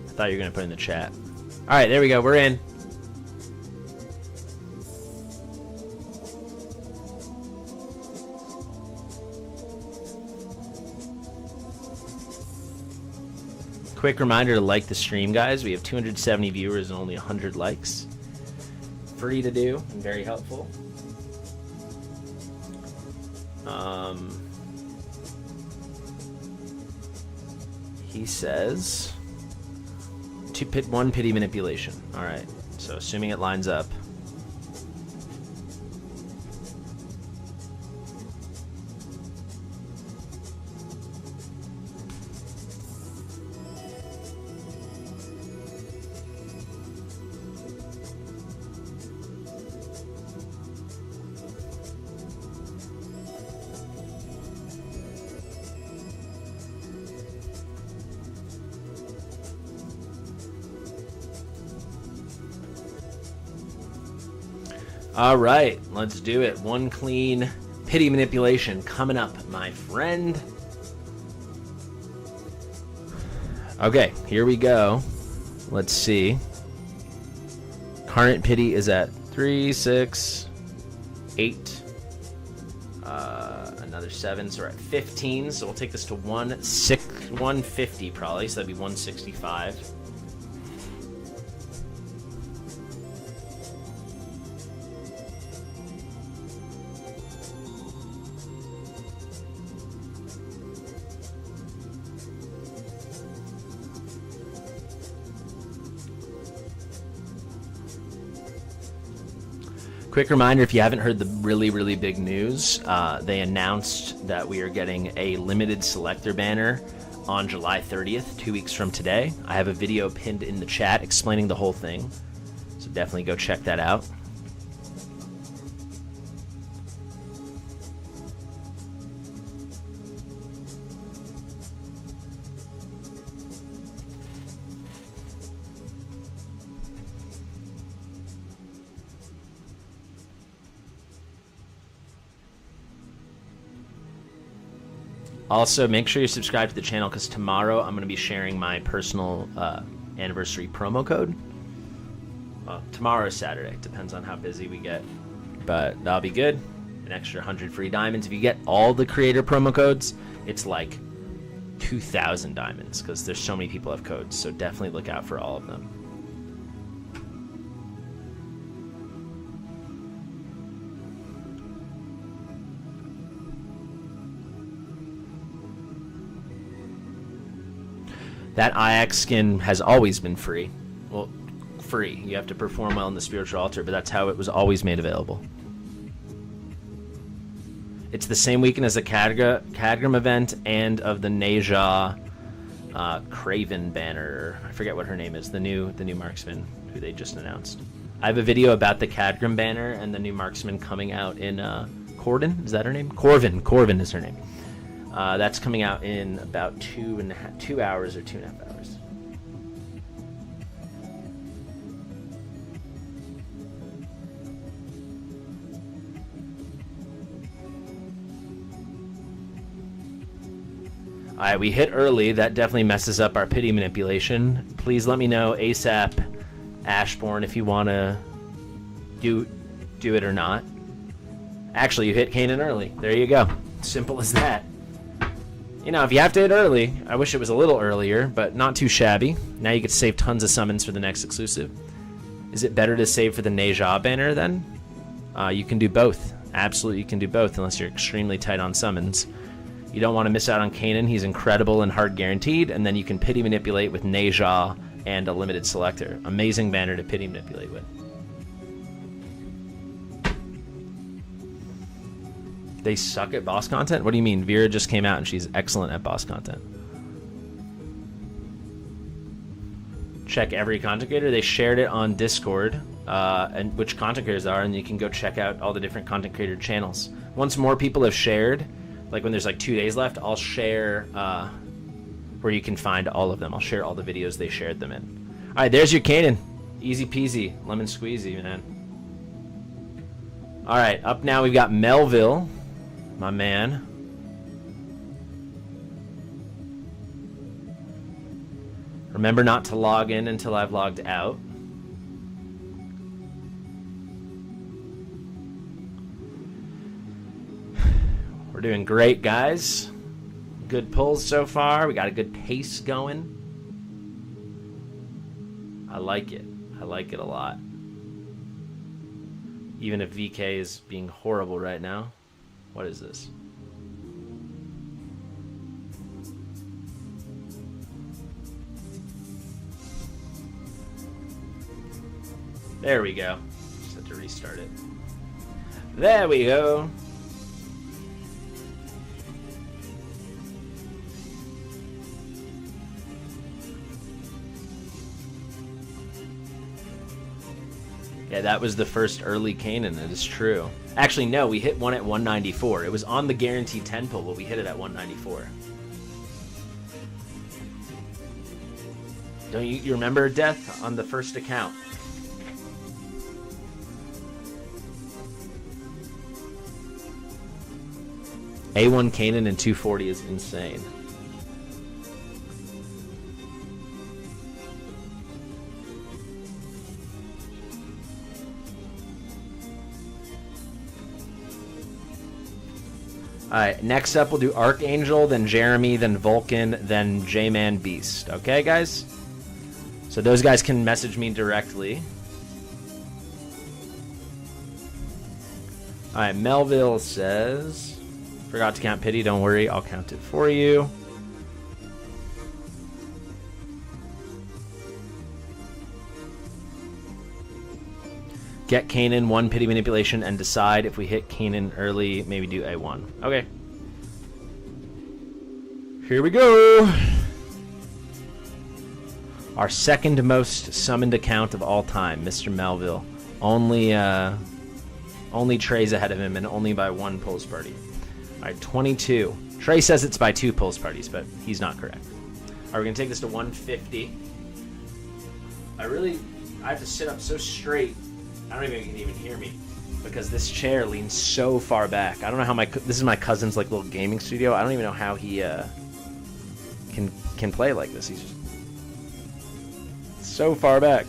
I thought you were going to put it in the chat. Alright, there we go. We're in. Quick reminder to like the stream, guys. We have 270 viewers and only 100 likes. Free to do and very helpful. He says... one pity manipulation. Alright, so assuming it lines up. All right, let's do it. One clean pity manipulation coming up, my friend. Okay, here we go. Let's see. Current pity is at 3, 6, 8. Another 7, so we're at 15. So we'll take this to 150 probably. So that'd be 165. Quick reminder, if you haven't heard the really, really big news, they announced that we are getting a limited selector banner on July 30th, 2 weeks from today. I have a video pinned in the chat explaining the whole thing, so definitely go check that out. Also, make sure you subscribe to the channel because tomorrow I'm going to be sharing my personal anniversary promo code. Tomorrow is Saturday. Depends on how busy we get. But that'll be good. An extra 100 free diamonds. If you get all the creator promo codes, it's like 2,000 diamonds because there's so many people have codes. So definitely look out for all of them. That IX skin has always been free. Well, free. You have to perform well in the spiritual altar, but that's how it was always made available. It's the same weekend as the Cadgram event and of the Neja Craven banner. I forget what her name is. The new marksman who they just announced. I have a video about the Cadgram banner and the new marksman coming out in Corden. Is that her name? Corvin is her name. That's coming out in about 2 hours or 2.5 hours. All right, we hit early. That definitely messes up our pity manipulation. Please let me know ASAP, Ashbourne, if you want to do it or not. Actually, you hit CAINAN early. There you go. Simple as that. You know, if you have to hit early, I wish it was a little earlier, but not too shabby. Now you get to save tons of summons for the next exclusive. Is it better to save for the Neja banner then? You can do both. Absolutely, you can do both unless you're extremely tight on summons. You don't want to miss out on CAINAN. He's incredible and hard guaranteed, and then you can pity manipulate with Neja and a limited selector. Amazing banner to pity manipulate with. They suck at boss content? What do you mean? Vera just came out and she's excellent at boss content. Check every content creator. They shared it on Discord, and which content creators are, and you can go check out all the different content creator channels. Once more people have shared, like when there's like 2 days left, I'll share where you can find all of them. I'll share all the videos they shared them in. All right, there's your CAINAN. Easy peasy, lemon squeezy, man. All right, up now we've got Melville. My man. Remember not to log in until I've logged out. We're doing great, guys. Good pulls so far. We got a good pace going. I like it. I like it a lot. Even if VK is being horrible right now. What is this? There we go. Just have to restart it. There we go. Yeah, that was the first early CAINAN, it is true. Actually, no, we hit one at 194. It was on the guaranteed 10 pull, but we hit it at 194. Don't you remember Death on the first account? A1 CAINAN and 240 is insane. Alright, next up we'll do Archangel, then Jeremy, then Vulcan, then J-Man Beast. Okay, guys? So those guys can message me directly. Alright, Melville says... Forgot to count pity, don't worry, I'll count it for you. Get CAINAN, 1 pity manipulation, and decide if we hit CAINAN early, maybe do A1. Okay. Here we go! Our second most summoned account of all time, Mr. Melville. Only Trey's ahead of him, and only by 1 pulse party. Alright, 22. Trey says it's by 2 pulse parties, but he's not correct. Alright, we're gonna take this to 150. I have to sit up so straight. I don't even, you can even hear me because this chair leans so far back. I don't know how this is my cousin's like little gaming studio. I don't even know how he can play like this. He's just so far back.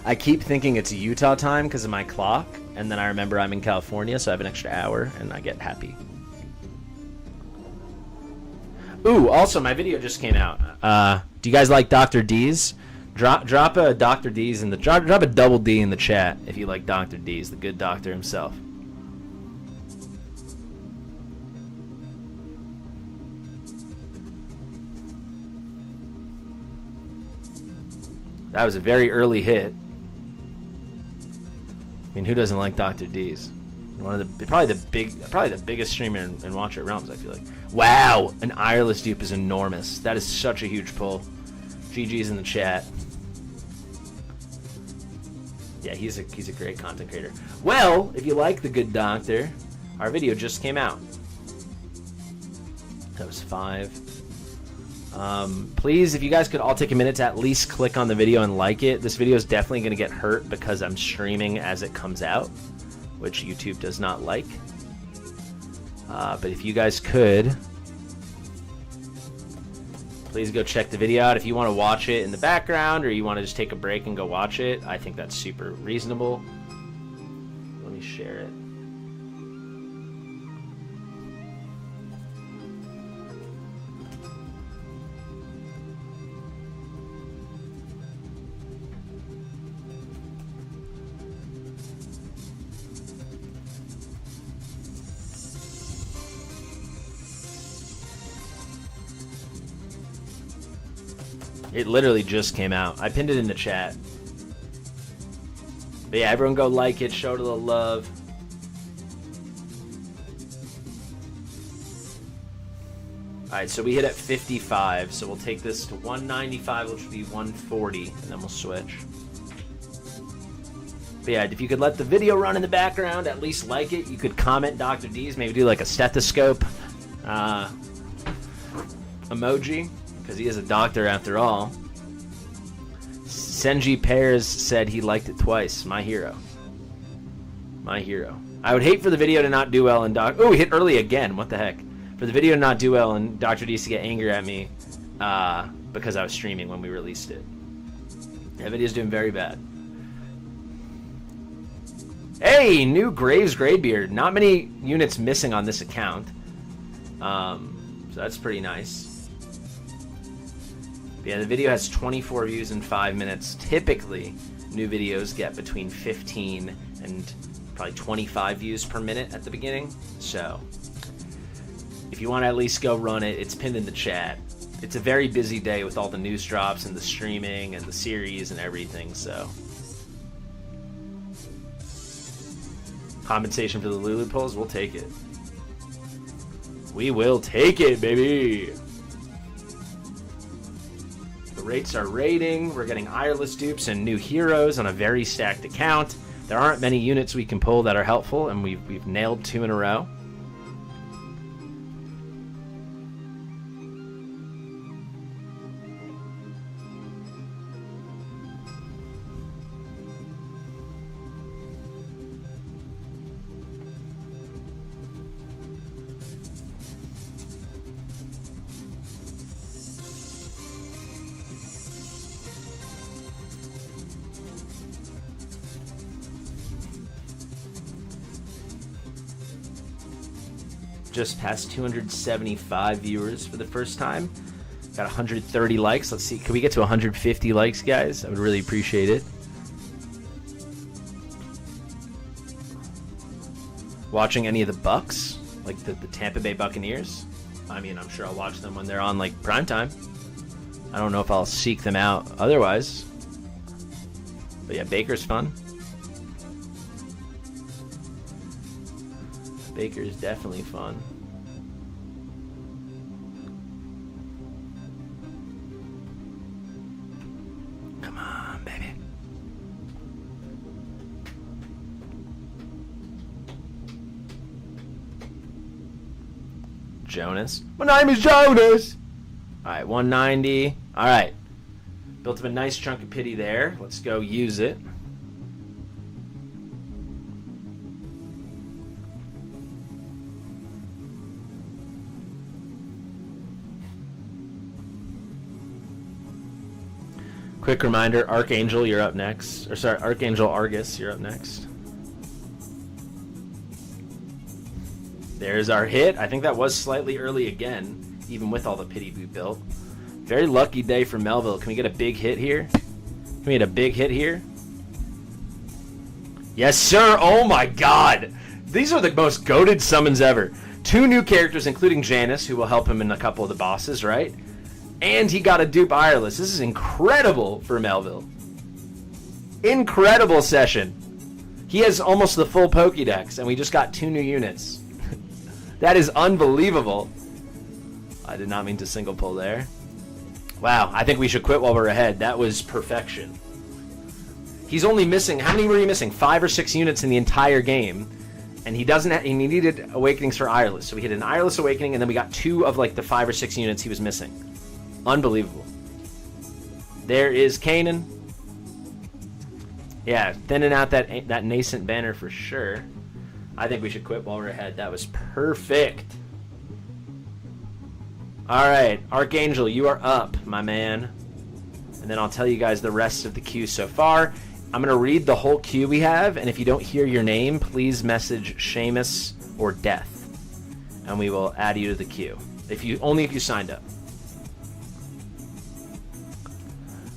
I keep thinking it's Utah time because of my clock, and then I remember I'm in California, so I have an extra hour, and I get happy. Ooh, also, my video just came out. Do you guys like Dr. D's? Drop a Dr. D's in the... Drop a double D in the chat if you like Dr. D's, the good doctor himself. That was a very early hit. I mean, who doesn't like Dr. D's? One of the probably the biggest streamer in Watch It Realms, I feel like. Wow, an Ireless dupe is enormous. That is such a huge pull. GG's in the chat. Yeah, he's a great content creator. Well, if you like the good doctor, our video just came out. That was 5. Please, if you guys could all take a minute to at least click on the video and like it. This video is definitely going to get hurt because I'm streaming as it comes out, which YouTube does not like. But if you guys could, please go check the video out. If you want to watch it in the background or you want to just take a break and go watch it, I think that's super reasonable. Let me share it. It literally just came out. I pinned it in the chat. But yeah, everyone go like it, show it a little love. Alright, so we hit at 55, so we'll take this to 195, which will be 140, and then we'll switch. But yeah, if you could let the video run in the background, at least like it. You could comment Dr. D's, maybe do like a stethoscope emoji. Because he is a doctor after all. Senji Pears said he liked it twice. My hero. My hero. I would hate for the video to not do well and Oh, we hit early again. What the heck? For the video to not do well and Dr. D's to get angry at me because I was streaming when we released it. That video's doing very bad. Hey, new Graves Greybeard. Not many units missing on this account. So that's pretty nice. Yeah, the video has 24 views in 5 minutes. Typically, new videos get between 15 and probably 25 views per minute at the beginning. So, if you want to at least go run it, it's pinned in the chat. It's a very busy day with all the news drops and the streaming and the series and everything, so. Compensation for the Lulu pulls, we'll take it. We will take it, baby! The rates are rating. We're getting Ireless dupes and new heroes on a very stacked account. There aren't many units we can pull that are helpful, and we've nailed 2 in a row. just past 275 viewers for the first time. Got 130 likes. Let's see. Can we get to 150 likes, guys? I would really appreciate it. Watching any of the Bucks, like the Tampa Bay Buccaneers. I mean, I'm sure I'll watch them when they're on like primetime. I don't know if I'll seek them out otherwise. But yeah, Baker's fun. Baker's definitely fun. Come on, baby. Jonas. My name is Jonas. All right, 190. All right. Built up a nice chunk of pity there. Let's go use it. Quick reminder, Archangel, you're up next. Or sorry, Archangel Argus, you're up next. There's our hit. I think that was slightly early again, even with all the pity we built. Very lucky day for Melville. Can we get a big hit here? Can we get a big hit here? Yes, sir. Oh, my God. These are the most goated summons ever. 2 new characters, including Janice, who will help him in a couple of the bosses, right? And he got a dupe Ireless. This is incredible for Melville. Incredible session. He has almost the full Pokédex, and we just got 2 new units. That is unbelievable. I did not mean to single pull there. Wow, I think we should quit while we're ahead. That was perfection. He's only missing, how many were you missing? 5 or 6 units in the entire game. And he doesn't have, he needed Awakenings for Ireless. So we hit an Ireless Awakening, and then we got 2 of like the 5 or 6 units he was missing. Unbelievable. There is CAINAN. Yeah, thinning out that nascent banner for sure. I think we should quit while we're ahead. That was perfect. Alright, Archangel, you are up, my man. And then I'll tell you guys the rest of the queue so far. I'm going to read the whole queue we have, and if you don't hear your name, please message Seamus or Death. And we will add you to the queue. Only if you signed up.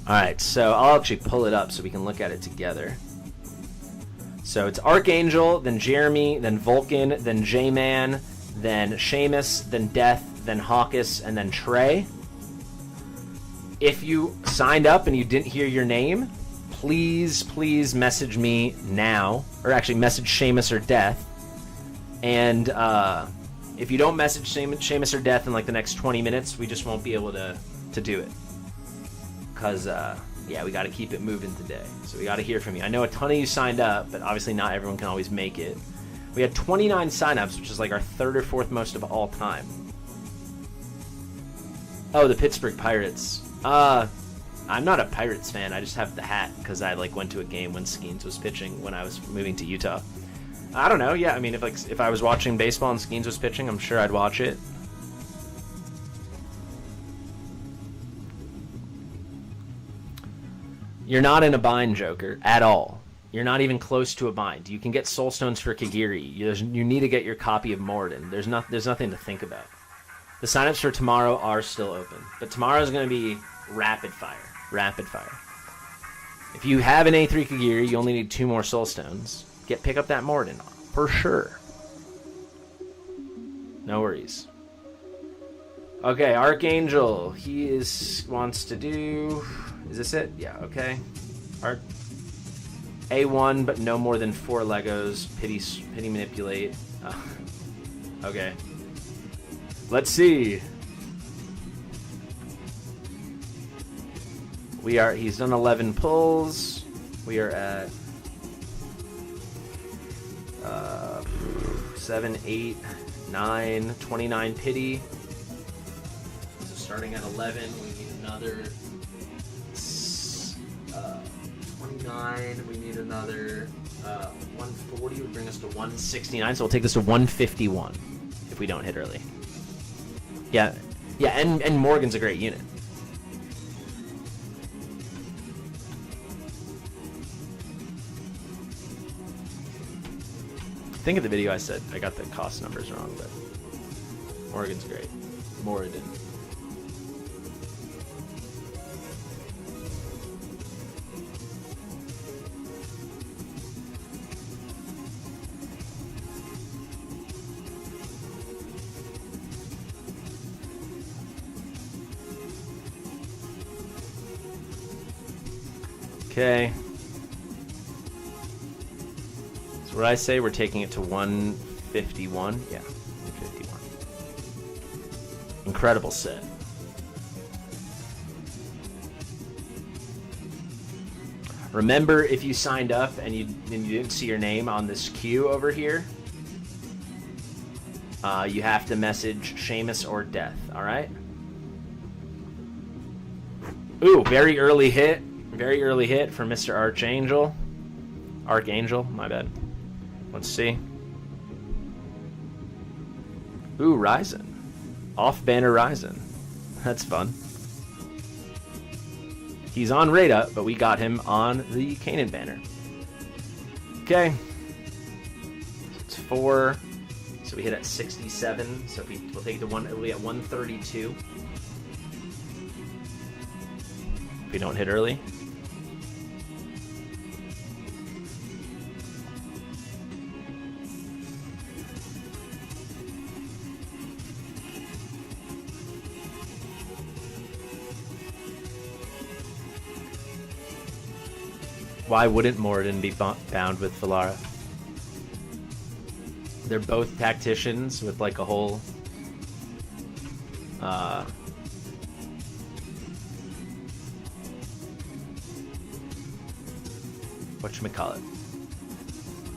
Alright, so I'll actually pull it up so we can look at it together. So it's Archangel, then Jeremy, then Vulcan, then J-Man, then Seamus, then Death, then Hawkus, and then Trey. If you signed up and you didn't hear your name, please message me now. Or actually message Seamus or Death. And if you don't message Seamus or Death in like the next 20 minutes, we just won't be able to do it. Because, yeah, we got to keep it moving today. So we got to hear from you. I know a ton of you signed up, but obviously not everyone can always make it. We had 29 signups, which is like our 3rd or 4th most of all time. Oh, the Pittsburgh Pirates. I'm not a Pirates fan. I just have the hat because I like went to a game when Skeens was pitching when I was moving to Utah. I don't know. Yeah, I mean, if I was watching baseball and Skeens was pitching, I'm sure I'd watch it. You're not in a bind, Joker, at all. You're not even close to a bind. You can get Soul Stones for Kagiri. You need to get your copy of Morden. There's nothing to think about. The signups for tomorrow are still open, but tomorrow's going to be rapid fire. Rapid fire. If you have an A3 Kagiri, you only need 2 more Soul Stones. Pick up that Morden for sure. No worries. Okay, Archangel. He wants to do. Is this it? Yeah. Okay. A1, but no more than 4 Legos. Pity manipulate. Okay. Let's see. He's done 11 pulls. We are at 7, 8, 9, 29 pity. So starting at 11, we need another 29. We need another 140 would bring us to 169. So we'll take this to 151 if we don't hit early. Yeah, and Morgan's a great unit. I think in the video I said I got the cost numbers wrong, but Morgan's great. Moradin. Okay. So what I say, we're taking it to 151. Yeah, 151. Incredible set. Remember, if you signed up and you didn't see your name on this queue over here, you have to message Seamus or Death, alright? Ooh, very early hit. Very early hit for Mr. Archangel. Archangel, my bad. Let's see. Ooh, Ryzen. Off-banner Ryzen. That's fun. He's on Rada, but we got him on the CAINAN banner. Okay. It's 4. So we hit at 67. So if we'll take it to 1, it'll be at 132. If we don't hit early. Why wouldn't Moradin be bound with Valara? They're both tacticians with like a whole whatchamacallit.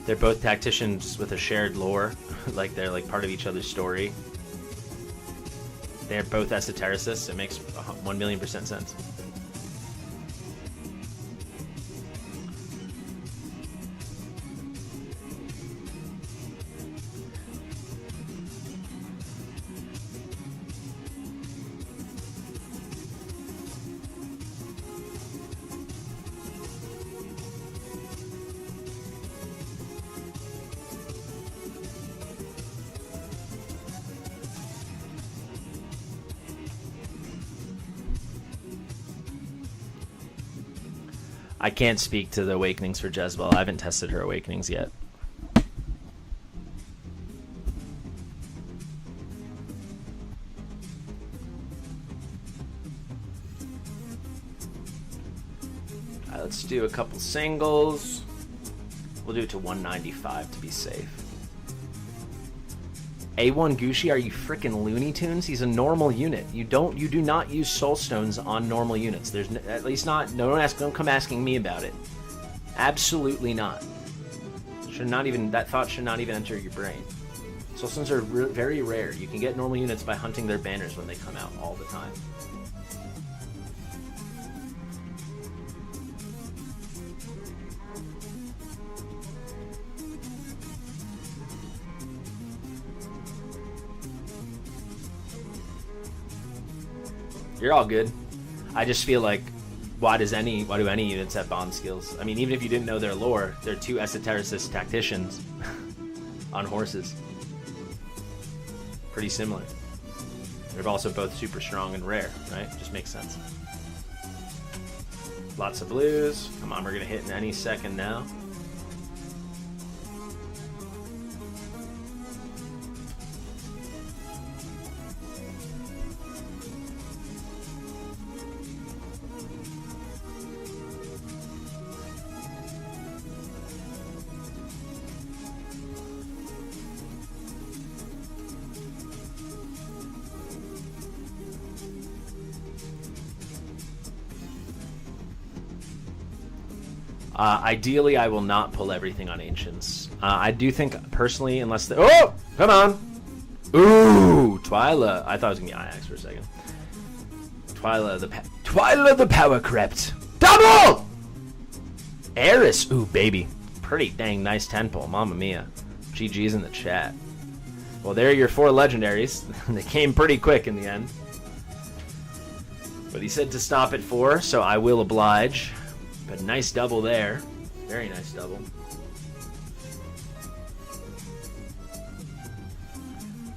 They're both tacticians with a shared lore. Like they're like part of each other's story. They're both esotericists. It makes 1,000,000% sense. I can't speak to the awakenings for Jezebel. I haven't tested her awakenings yet. Alright, let's do a couple singles. We'll do it to 195 to be safe. A1 Gucci, are you frickin' Looney Tunes? He's a normal unit. You do not use soul stones on normal units. There's at least not. Don't come asking me about it. Absolutely not. Should not even. That thought should not even enter your brain. Soul stones are very rare. You can get normal units by hunting their banners when they come out all the time. You're all good. I just feel like, why do any units have bond skills? I mean, even if you didn't know their lore, they're two esotericist tacticians on horses. Pretty similar. They're also both super strong and rare, right? Just makes sense. Lots of blues. Come on, we're gonna hit in any second now. Ideally, I will not pull everything on Ancients. I do think, personally, unless the... Oh! Come on! Ooh! Twyla. I thought it was going to be Ajax for a second. Twyla the Power Crept. Double! Eris. Ooh, baby. Pretty dang nice 10 pull. Mamma mia. GG's in the chat. Well, there are your 4 legendaries. They came pretty quick in the end. But he said to stop at 4, so I will oblige. But nice double there. Very nice double.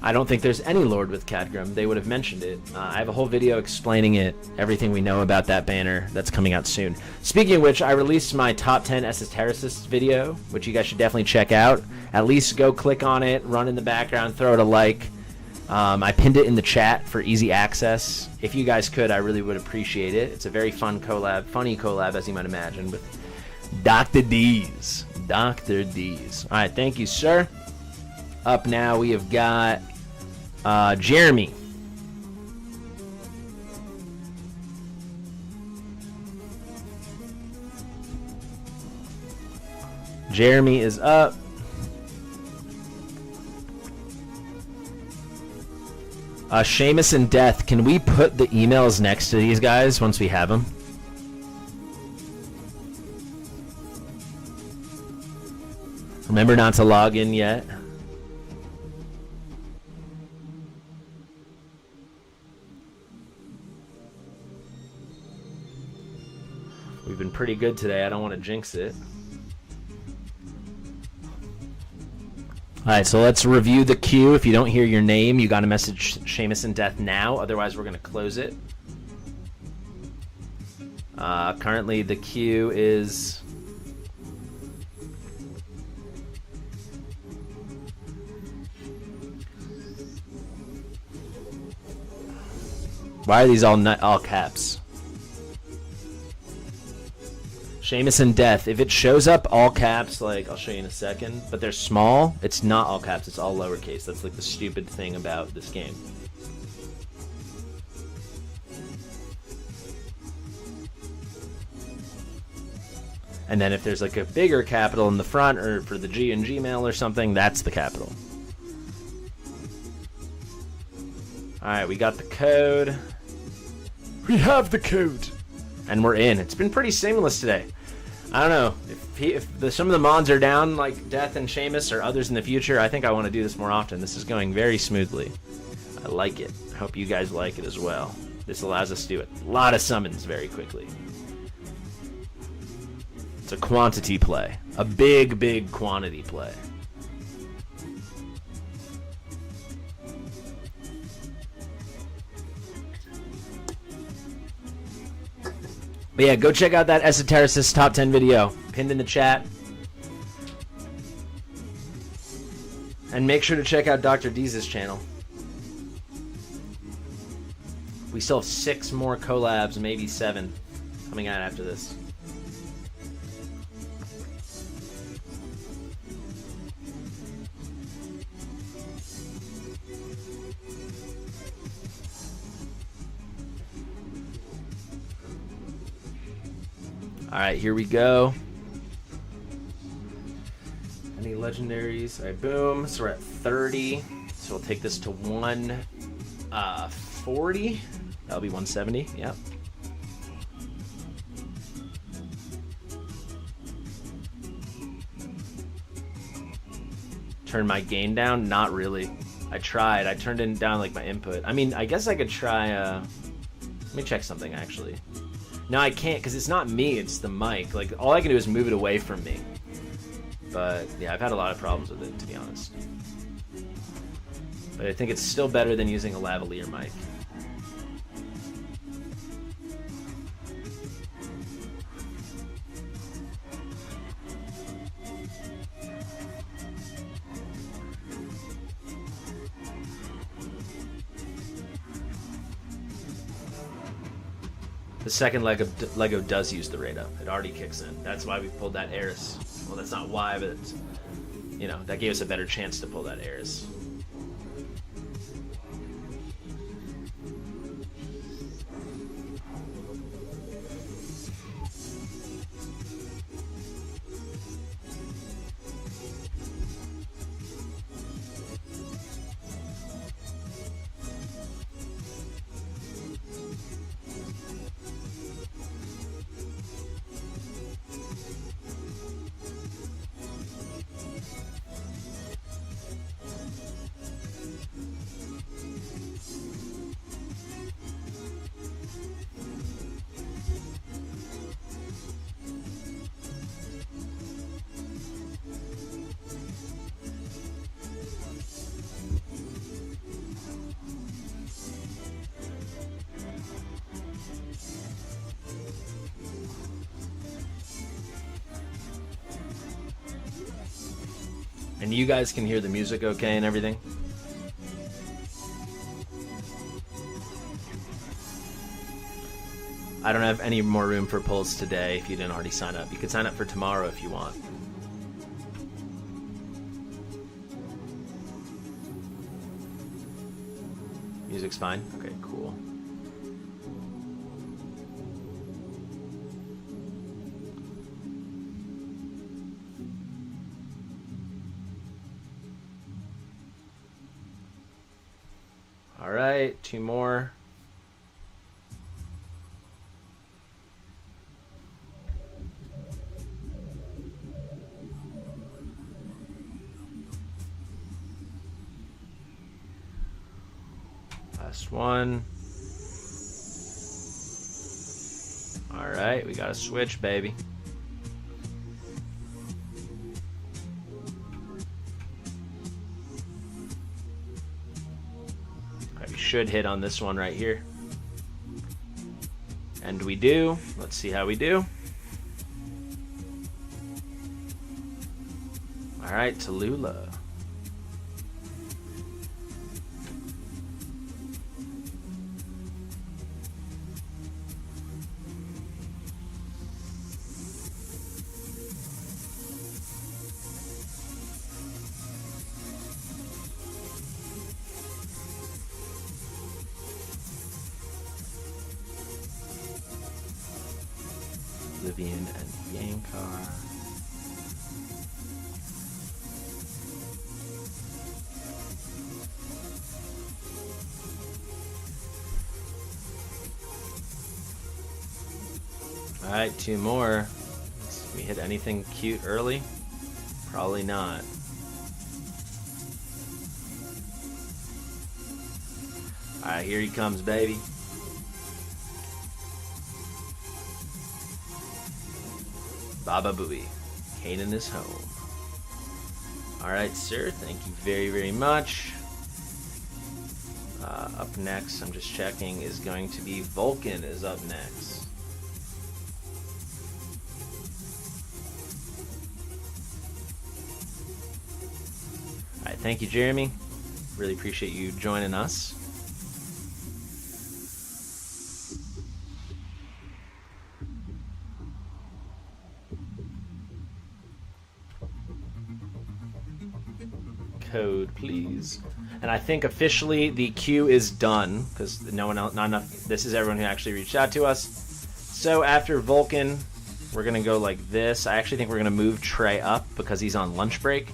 I don't think there's any Lord with Cadgrim. They would have mentioned it. I have a whole video explaining it, everything we know about that banner that's coming out soon. Speaking of which, I released my top 10 esotericists video, which you guys should definitely check out. At least go click on it, run in the background, throw it a like. I pinned it in the chat for easy access. If you guys could, I really would appreciate it. It's a very fun collab, funny collab, as you might imagine, with Dr. D's. Dr. D's. All right, thank you, sir. Up now, we have got Jeremy. Jeremy is up. Seamus and Death, can we put the emails next to these guys once we have them? Remember not to log in yet. We've been pretty good today. I don't want to jinx it. Alright, so let's review the queue. If you don't hear your name, you got to message Seamus and Death now. Otherwise, we're going to close it. Currently, the queue is... Why are these all caps? Seamus and Death. If it shows up all caps, like, I'll show you in a second, but they're small, it's not all caps, it's all lowercase. That's like the stupid thing about this game. And then if there's like a bigger capital in the front, or for the G in Gmail or something, that's the capital. Alright, we got the code. We have the code! And we're in. It's been pretty seamless today. I don't know. If some of the mods are down, like Death and Seamus or others in the future, I think I want to do this more often. This is going very smoothly. I like it. I hope you guys like it as well. This allows us to do a lot of summons very quickly. It's a quantity play. A big, big quantity play. But yeah, go check out that Esotericist Top 10 video. Pinned in the chat. And make sure to check out Dr. D's channel. We still have 6 more collabs, maybe 7, coming out after this. Alright, here we go. Any legendaries? Alright, boom. So we're at 30. So we'll take this to 140. That'll be 170. Yep. Turn my gain down? Not really. I tried. I turned it down like my input. I mean, I guess I could try. Let me check something actually. No, I can't because it's not me, it's the mic. Like, all I can do is move it away from me. But, yeah, I've had a lot of problems with it, to be honest. But I think it's still better than using a lavalier mic. The second Lego does use the Rado. It already kicks in. That's why we pulled that Eris. Well, that's not why, but it's, you know, that gave us a better chance to pull that Eris. And you guys can hear the music okay and everything? I don't have any more room for polls today if you didn't already sign up. You could sign up for tomorrow if you want. Music's fine? Okay, cool. All right, 2 more. Last one. All right, we got a switch, baby. We should hit on this one right here. And we do. Let's see how we do. All right, Tallulah. Vivian and Yankar. All right, 2 more. Can we hit anything cute early? Probably not. All right, here he comes, baby. Baba Booey. CAINAN is home. All right, sir. Thank you very, very much. Up next, I'm just checking, is going to be Vulcan is up next. All right, thank you, Jeremy. Really appreciate you joining us. Code, please. And I think officially the queue is done because no one else, not enough. This is everyone who actually reached out to us. So after Vulcan, we're gonna go like this. I actually think we're gonna move Trey up because he's on lunch break.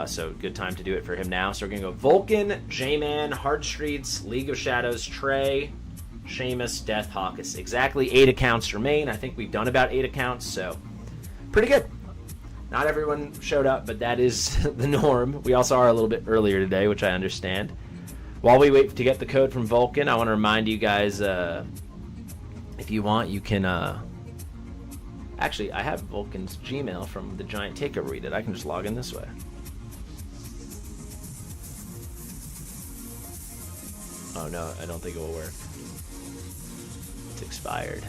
So good time to do it for him now. So we're gonna go Vulcan, J-Man, Hard Streets, League of Shadows, Trey, Seamus, Death, Hawkus. Exactly 8 accounts remain. I think we've done about 8 accounts, so pretty good. Not everyone showed up, but that is the norm. We also are a little bit earlier today, which I understand. While we wait to get the code from Vulcan, I want to remind you guys, if you want, you can... Actually, I have Vulcan's Gmail from the Giant Takeover we did. I can just log in this way. Oh, no, I don't think it will work. It's expired.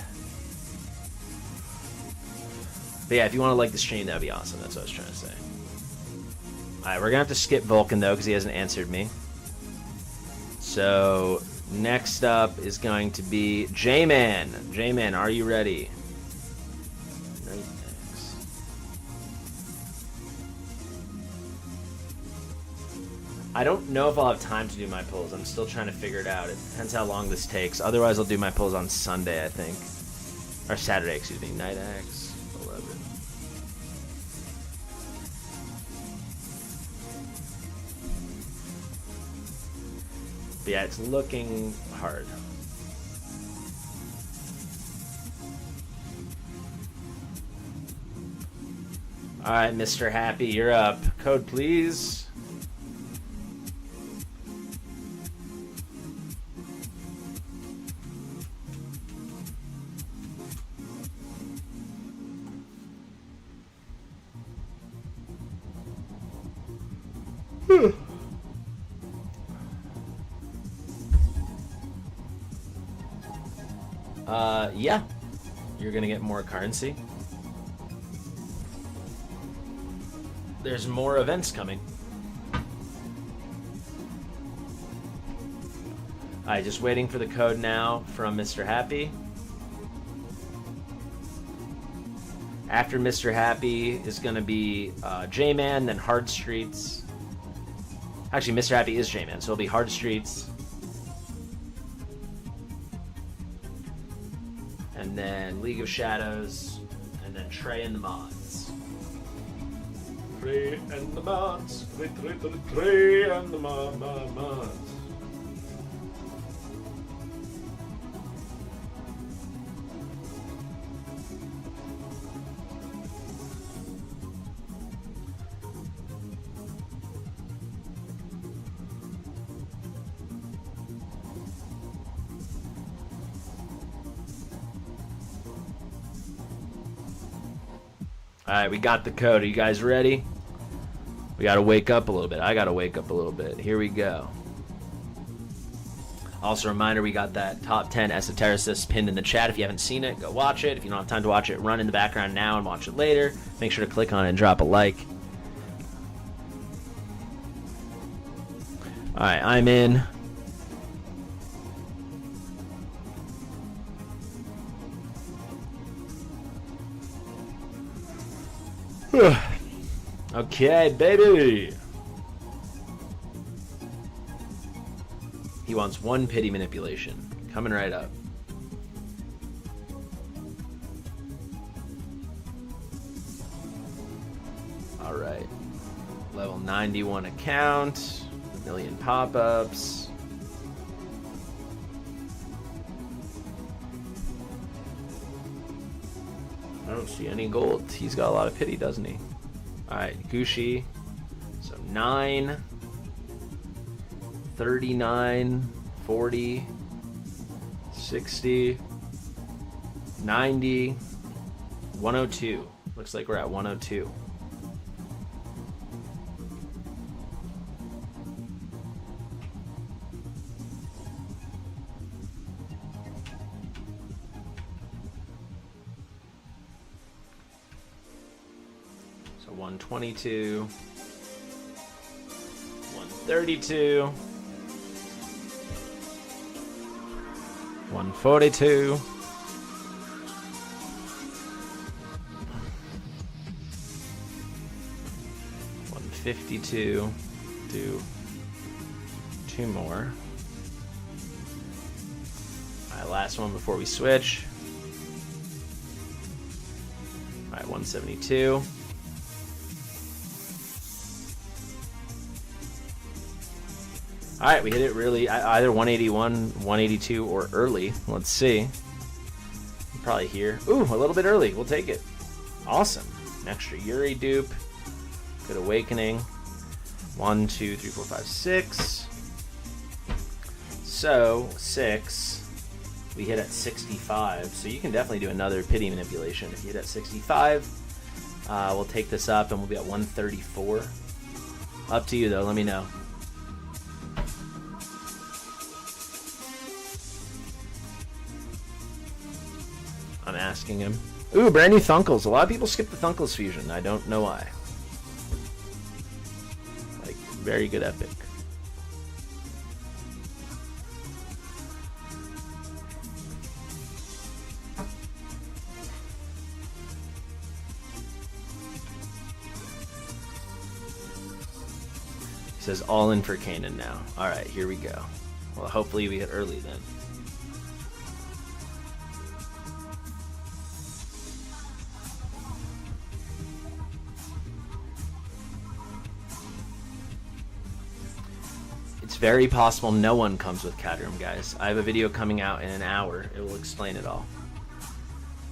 But yeah, if you want to like the stream, that'd be awesome. That's what I was trying to say. Alright, we're going to have to skip Vulcan, though, because he hasn't answered me. So, next up is going to be J-Man. J-Man, are you ready? Night X. I don't know if I'll have time to do my polls. I'm still trying to figure it out. It depends how long this takes. Otherwise, I'll do my polls on Sunday, I think. Or Saturday, excuse me. Night X. But yeah, it's looking hard. All right, Mr. Happy, you're up. Code, please. Yeah, you're gonna get more currency. there's more events coming. Alright, just waiting for the code now from Mr. Happy. After Mr. Happy is going to be J-Man, then Hard Streets. Actually, Mr. Happy is J-Man, so it'll be Hard Streets. And then League of Shadows. And then Trey and the Mods. Trey and the Mods. Trey and the Mods. Alright, we got the code. Are you guys ready? We gotta wake up a little bit. I gotta wake up a little bit. Here we go. Also, a reminder, we got that top 10 esotericists pinned in the chat. If you haven't seen it, go watch it. If you don't have time to watch it, run in the background now and watch it later. Make sure to click on it and drop a like. Alright, I'm in. Okay, baby. He wants one pity manipulation. Coming right up. Alright. Level 91 account. A million pop-ups. I don't see any gold. He's got a lot of pity, doesn't he? Alright, Gucci. So 9, 39, 40, 60, 90, 102. Looks like we're at 102. So 122, 132, 142, 152, do 2 more. Alright, last one before we switch. Alright, 172. Alright, we hit it really either 181, 182, or early. Let's see. Probably here. Ooh, a little bit early. We'll take it. Awesome. An extra Yuri dupe. Good awakening. 1, 2, 3, 4, 5, 6. So, 6. We hit at 65. So you can definitely do another pity manipulation. If you hit at 65, we'll take this up and we'll be at 134. Up to you though, let me know. I'm asking him. Ooh, brand new Thunkles. A lot of people skip the Thunkles fusion. I don't know why. Like, very good epic. He says all in for CAINAN now. Alright, here we go. Well, hopefully we hit early then. It's very possible no one comes with Cadroom, guys. I have a video coming out in an hour. It will explain it all.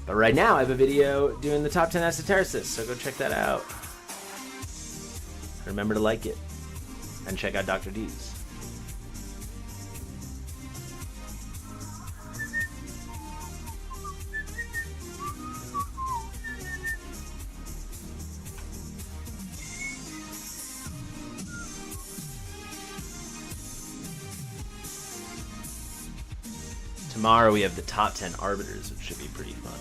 But right now, I have a video doing the top 10 esotericists, so go check that out. Remember to like it. And check out Dr. D's. Tomorrow we have the top 10 arbiters, which should be pretty fun.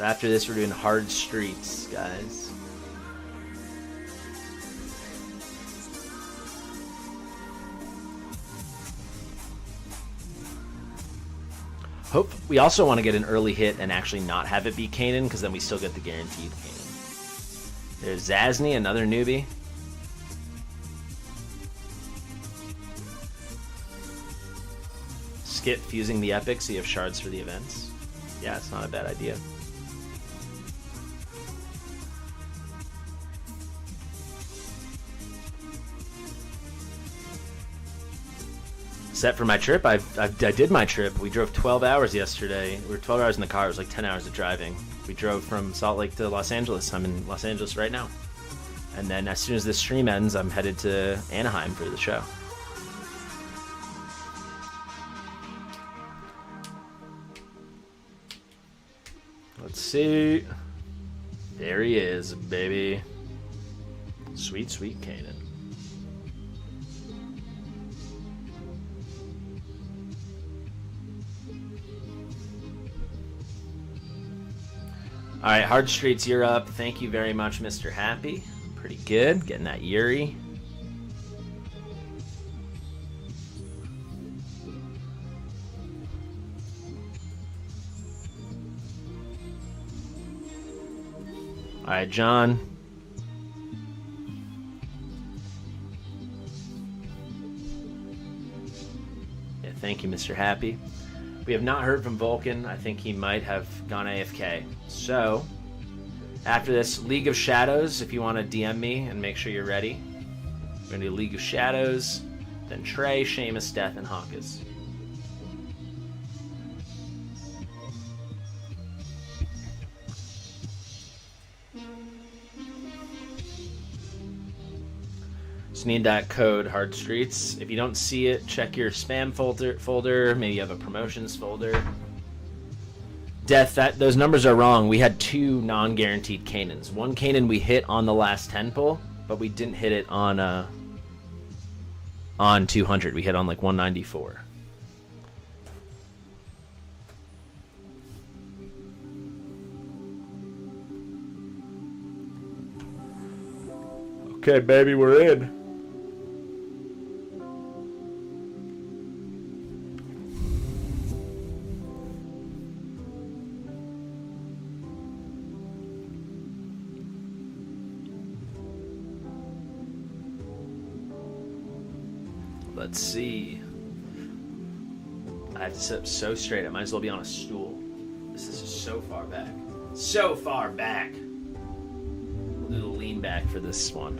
So after this, we're doing hard streets, guys. Hope we also want to get an early hit and actually not have it be CAINAN, because then we still get the guaranteed CAINAN. There's Zazni, another newbie. Skip fusing the epic so you have shards for the events. Yeah, it's not a bad idea. Set for my trip. I did my trip. We drove 12 hours yesterday. We were 12 hours in the car. It was like 10 hours of driving. We drove from Salt Lake to Los Angeles. I'm in Los Angeles right now. And then as soon as this stream ends, I'm headed to Anaheim for the show. Let's see. There he is, baby. Sweet, sweet CAINAN. All right, Hard Streets, you're up. Thank you very much, Mr. Happy. Pretty good. Getting that Yuri. All right, John. Yeah, thank you, Mr. Happy. We have not heard from Vulcan. I think he might have gone AFK. So, after this, League of Shadows, if you want to DM me and make sure you're ready. We're going to do League of Shadows, then Trey, Seamus, Death, and Hawkus. Just need that code, Hard Streets. If you don't see it, check your spam folder. Maybe you have a promotions folder. Death, those numbers are wrong. We had 2 non-guaranteed CAINANs. One CAINAN we hit on the last 10 pull, but we didn't hit it on 200. We hit on like 194. Okay, baby, we're in. Let's see. I have to sit up so straight. I might as well be on a stool. This is just so far back. So far back. We'll do the lean back for this one.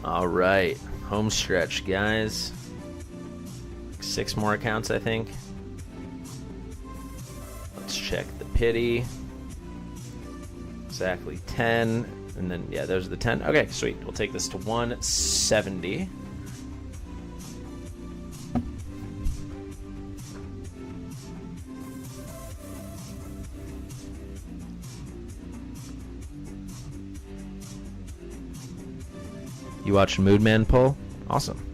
All right. Home stretch, guys. 6 more accounts, I think. Let's check the pity. Exactly 10. And then, yeah, those are the 10. Okay, sweet. We'll take this to 170. You watched Moodman pull? Awesome.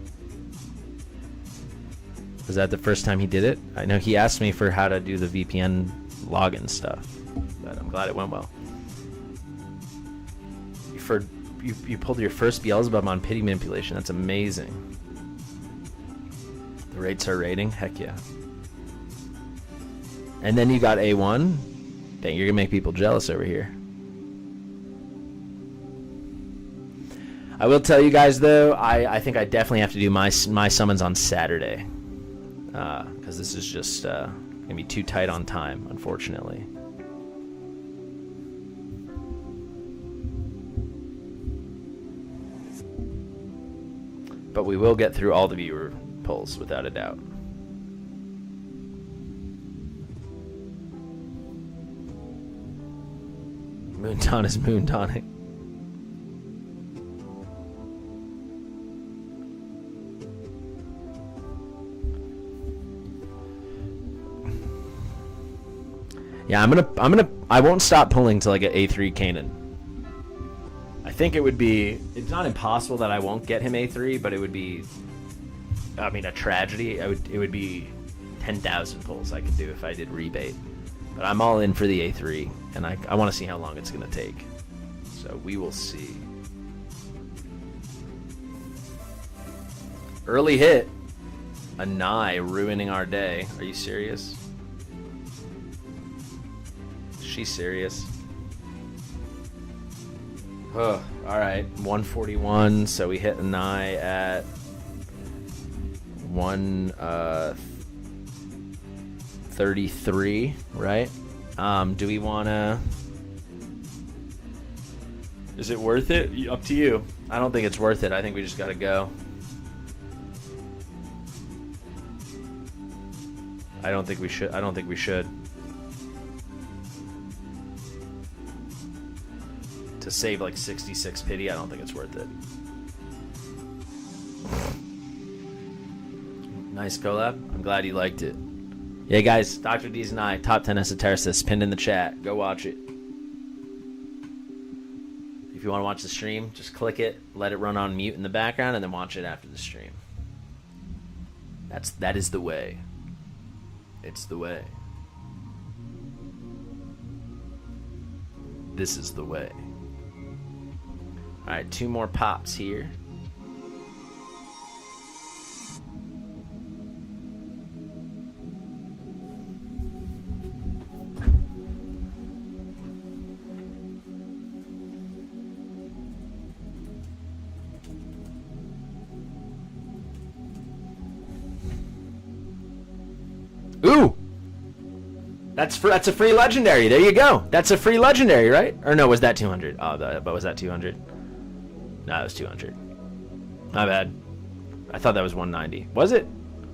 Was that the first time he did it? I know he asked me for how to do the VPN login stuff, but I'm glad it went well. You pulled your first Beelzebub on pity manipulation. That's amazing. The rates are rating? Heck yeah. And then you got A1? Dang, you're gonna make people jealous over here. I will tell you guys though, I think I definitely have to do my summons on Saturday. Because this is just gonna be too tight on time, unfortunately. But we will get through all the viewer polls without a doubt. Moonton is moontoning. Yeah, I won't stop pulling till I get A3 CAINAN. I think it would be, it's not impossible that I won't get him A3, but it would be, I mean, a tragedy. It would be 10,000 pulls I could do if I did rebate. But I'm all in for the A3, and I want to see how long it's going to take. So we will see. Early hit. A Nye ruining our day. Are you serious? She's serious. Oh, all right. 141. So we hit a Nye at 133, right? Do we want to... Is it worth it? Up to you. I don't think it's worth it. I think we just got to go. I don't think we should. To save like 66 pity, I don't think it's worth it. Nice collab. I'm glad you liked it. Yeah, guys, Dr. D's and I, top 10 esotericists, pinned in the chat. Go watch it. If you want to watch the stream, just click it, let it run on mute in the background, and then watch it after the stream. That is the way. It's the way. This is the way. Alright, 2 more pops here. Ooh! That's a free legendary. There you go. That's a free legendary, right? Or no, was that 200? Oh, but was that 200? No, it was 200. My bad. I thought that was 190. Was it?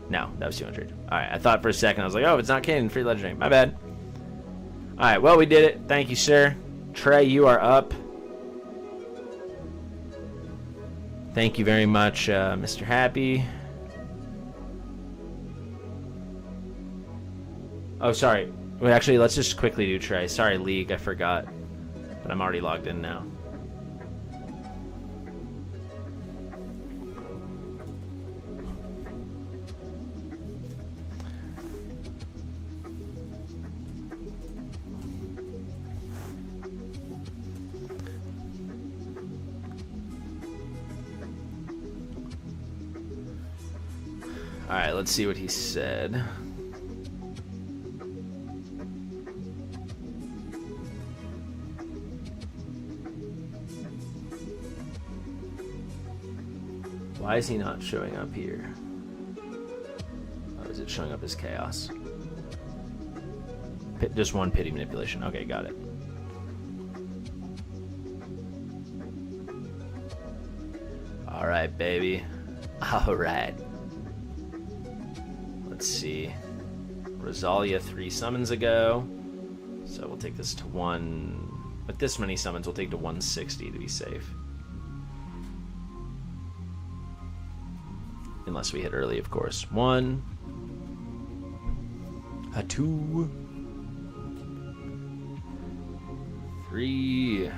No, that was 200. Alright, I thought for a second, I was like, oh, it's not CAINAN, free legendary. My bad. Alright, well, we did it. Thank you, sir. Trey, you are up. Thank you very much, Mr. Happy. Oh, sorry. Wait, actually, let's just quickly do Trey. Sorry, League, I forgot. But I'm already logged in now. Alright, let's see what he said. Why is he not showing up here? Or is it showing up as chaos? Just one pity manipulation. Okay, got it. Alright, baby. Alright. Let's see. Rosalia 3 summons ago. So we'll take this to 1. With this many summons, we'll take to 160 to be safe. Unless we hit early, of course. 1. A 2. 3.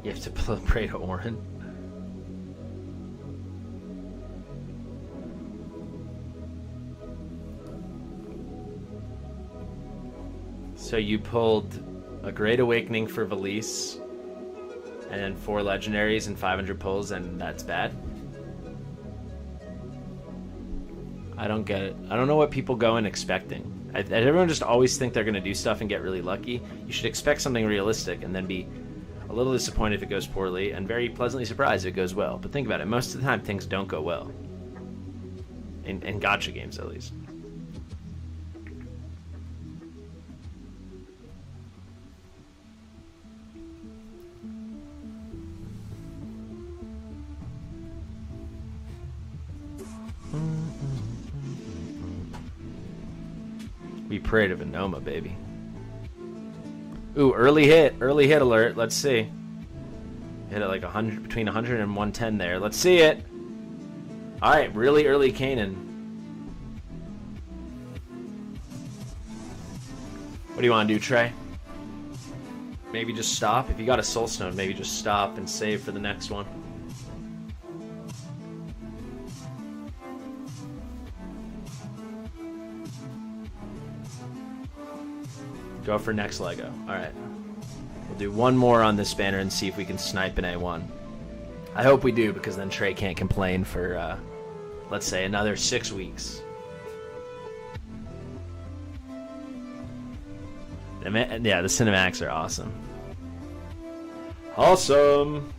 You have to pray to Orin. So you pulled a Great Awakening for Valise, and then 4 legendaries and 500 pulls, and that's bad? I don't get it. I don't know what people go in expecting. Everyone just always think they're going to do stuff and get really lucky. You should expect something realistic and then be a little disappointed if it goes poorly, and very pleasantly surprised if it goes well. But think about it, most of the time things don't go well. In gacha games, at least. We pray to Venoma, baby. Ooh, early hit alert. Let's see. Hit it like 100, between 100 and 110 there. Let's see it. All right, really early CAINAN. What do you want to do, Trey? Maybe just stop. If you got a Soul Stone, maybe just stop and save for the next one. Go for next Lego. All right. We'll do one more on this banner and see if we can snipe an A1. I hope we do, because then Trey can't complain for, let's say, another 6 weeks. Yeah, the cinematics are awesome. Awesome!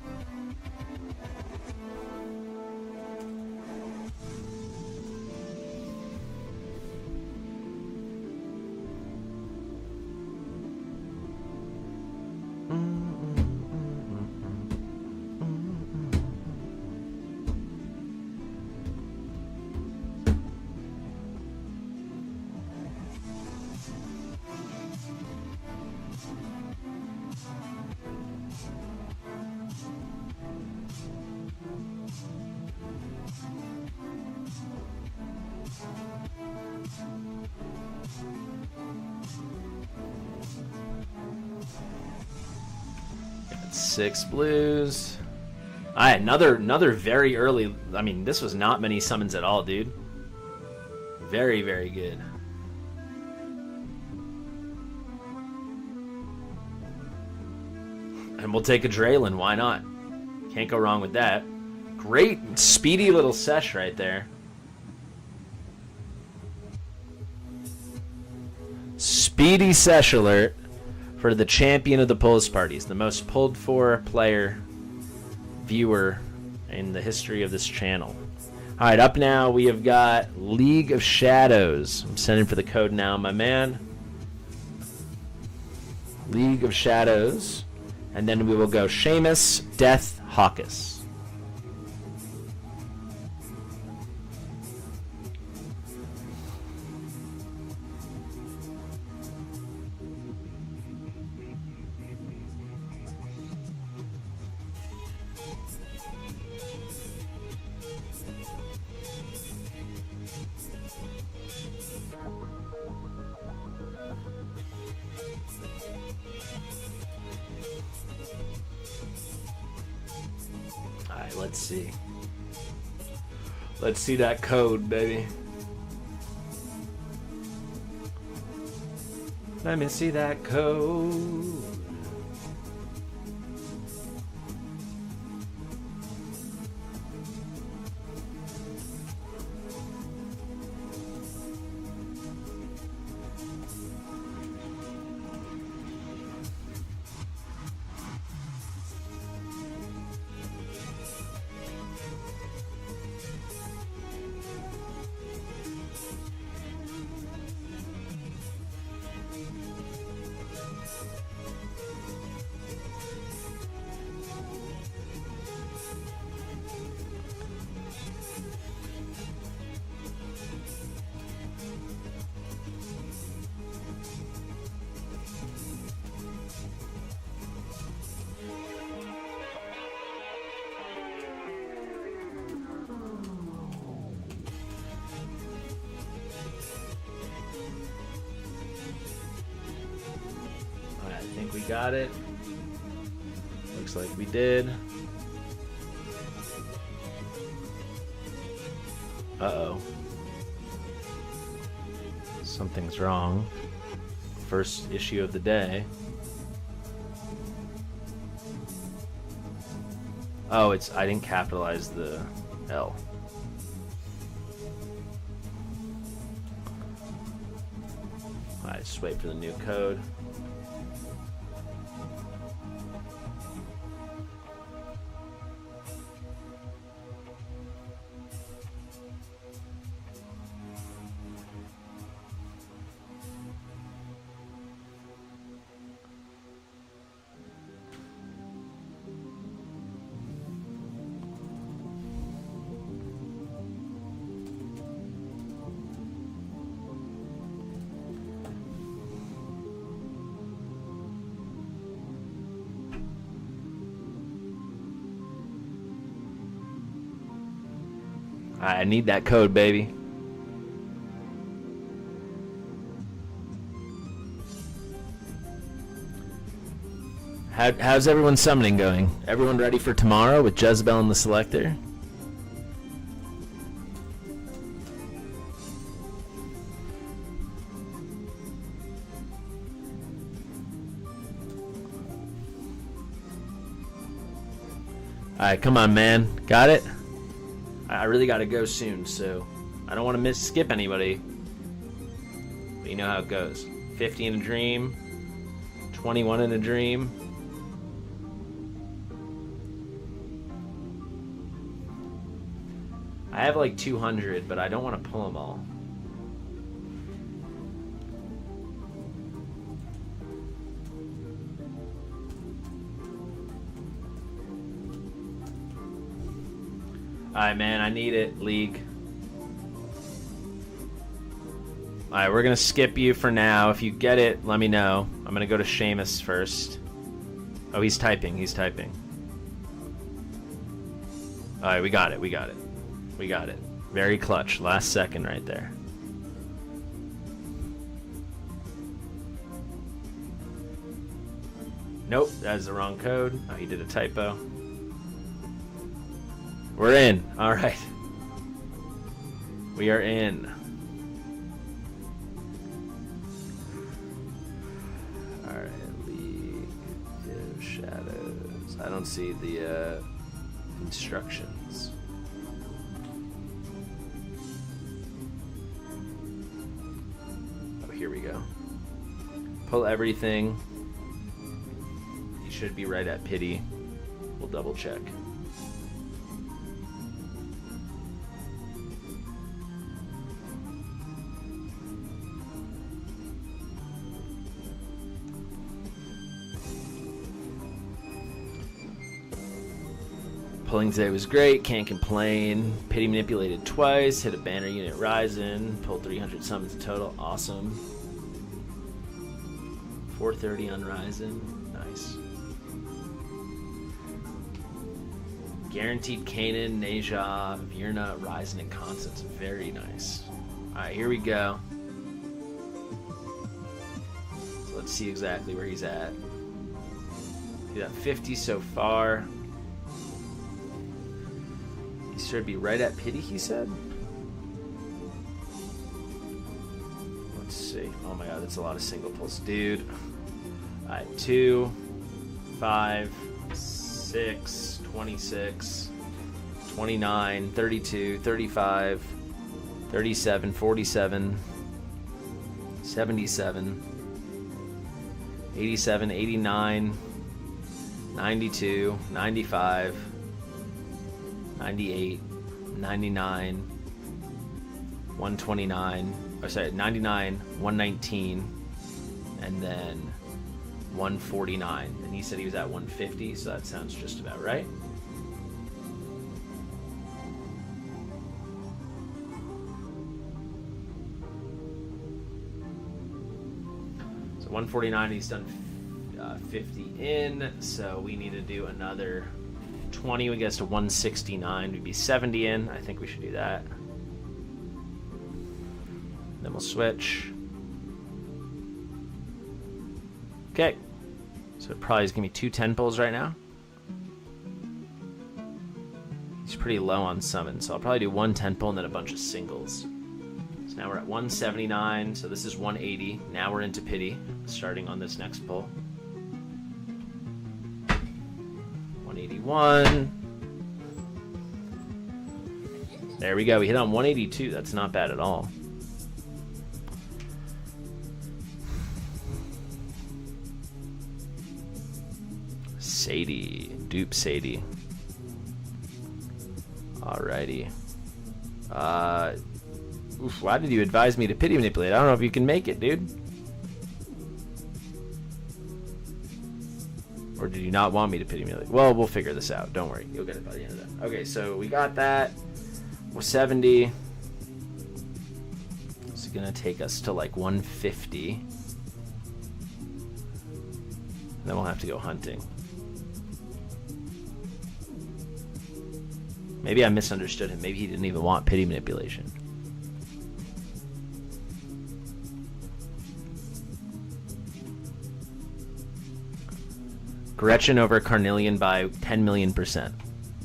Six blues. Alright, another very early. I mean, this was not many summons at all, dude. Very, very good. And we'll take a Draylen, why not? Can't go wrong with that. Great, speedy little sesh right there. Speedy sesh alert for the champion of the pulls parties, the most pulled for player viewer in the history of this channel. All right, up now we have got League of Shadows. I'm sending for the code now, my man. League of Shadows. And then we will go Seamus, Death, Hawkus. Let's see. Let's see that code, baby. Let me see that code. We got it. Looks like we did. Uh-oh. Something's wrong. First issue of the day. Oh, it's I didn't capitalize the L. Alright, just wait for the new code. I need that code, baby. How's everyone's summoning going? Everyone ready for tomorrow with Jezebel and the Selector? Alright, come on, man. Got it? I really gotta go soon, so I don't want to skip anybody. But you know how it goes. 50 in a dream. 21 in a dream. I have like 200, but I don't want to pull them all. Alright, man, I need it, League. Alright, we're gonna skip you for now. If you get it, let me know. I'm gonna go to Seamus first. Oh, he's typing, he's typing. Alright, we got it, we got it. We got it. Very clutch. Last second right there. Nope, that's the wrong code. Oh, he did a typo. We're in. All right. We are in. All right, League of Shadows. I don't see the instructions. Oh, here we go. Pull everything. You should be right at pity. We'll double check. Pulling today was great, can't complain. Pity manipulated twice, hit a banner unit Ryzen, pulled 300 summons total, awesome. 430 on Ryzen, nice. Guaranteed CAINAN, Neja, Virna, Ryzen, and Constance, very nice. Alright, here we go. So let's see exactly where he's at. He's at 50 so far. He should be right at pity, he said. Let's see. Oh my god, that's a lot of single pulls, dude. Alright, 2, 5, 6, 26, 29, 32, 35, 37, 47, 77, 87, 89, 92, 95, 98, 99, 129, oh sorry, 99, 119, and then 149. And he said he was at 150, so that sounds just about right. So 149, he's done 50 in, so we need to do another 20 would get us to 169. We'd be 70 in. I think we should do that. Then we'll switch. Okay. So it probably is going to be 2 10 pulls right now. He's pretty low on summon, so I'll probably do 1 10 pull and then a bunch of singles. So now we're at 179, so this is 180. Now we're into pity, starting on this next pull. 181. There we go. We hit on 182. That's not bad at all. Sadie. Dupe Sadie. Alrighty. Oof, why did you advise me to pity manipulate? I don't know if you can make it, dude. Or did you not want me to pity manipulate? Well, we'll figure this out. Don't worry. You'll get it by the end of that. Okay, so we got that. We're 70. It's going to take us to like 150. Then we'll have to go hunting. Maybe I misunderstood him. Maybe he didn't even want pity manipulation. Gretchen over Carnelian by 10 million%.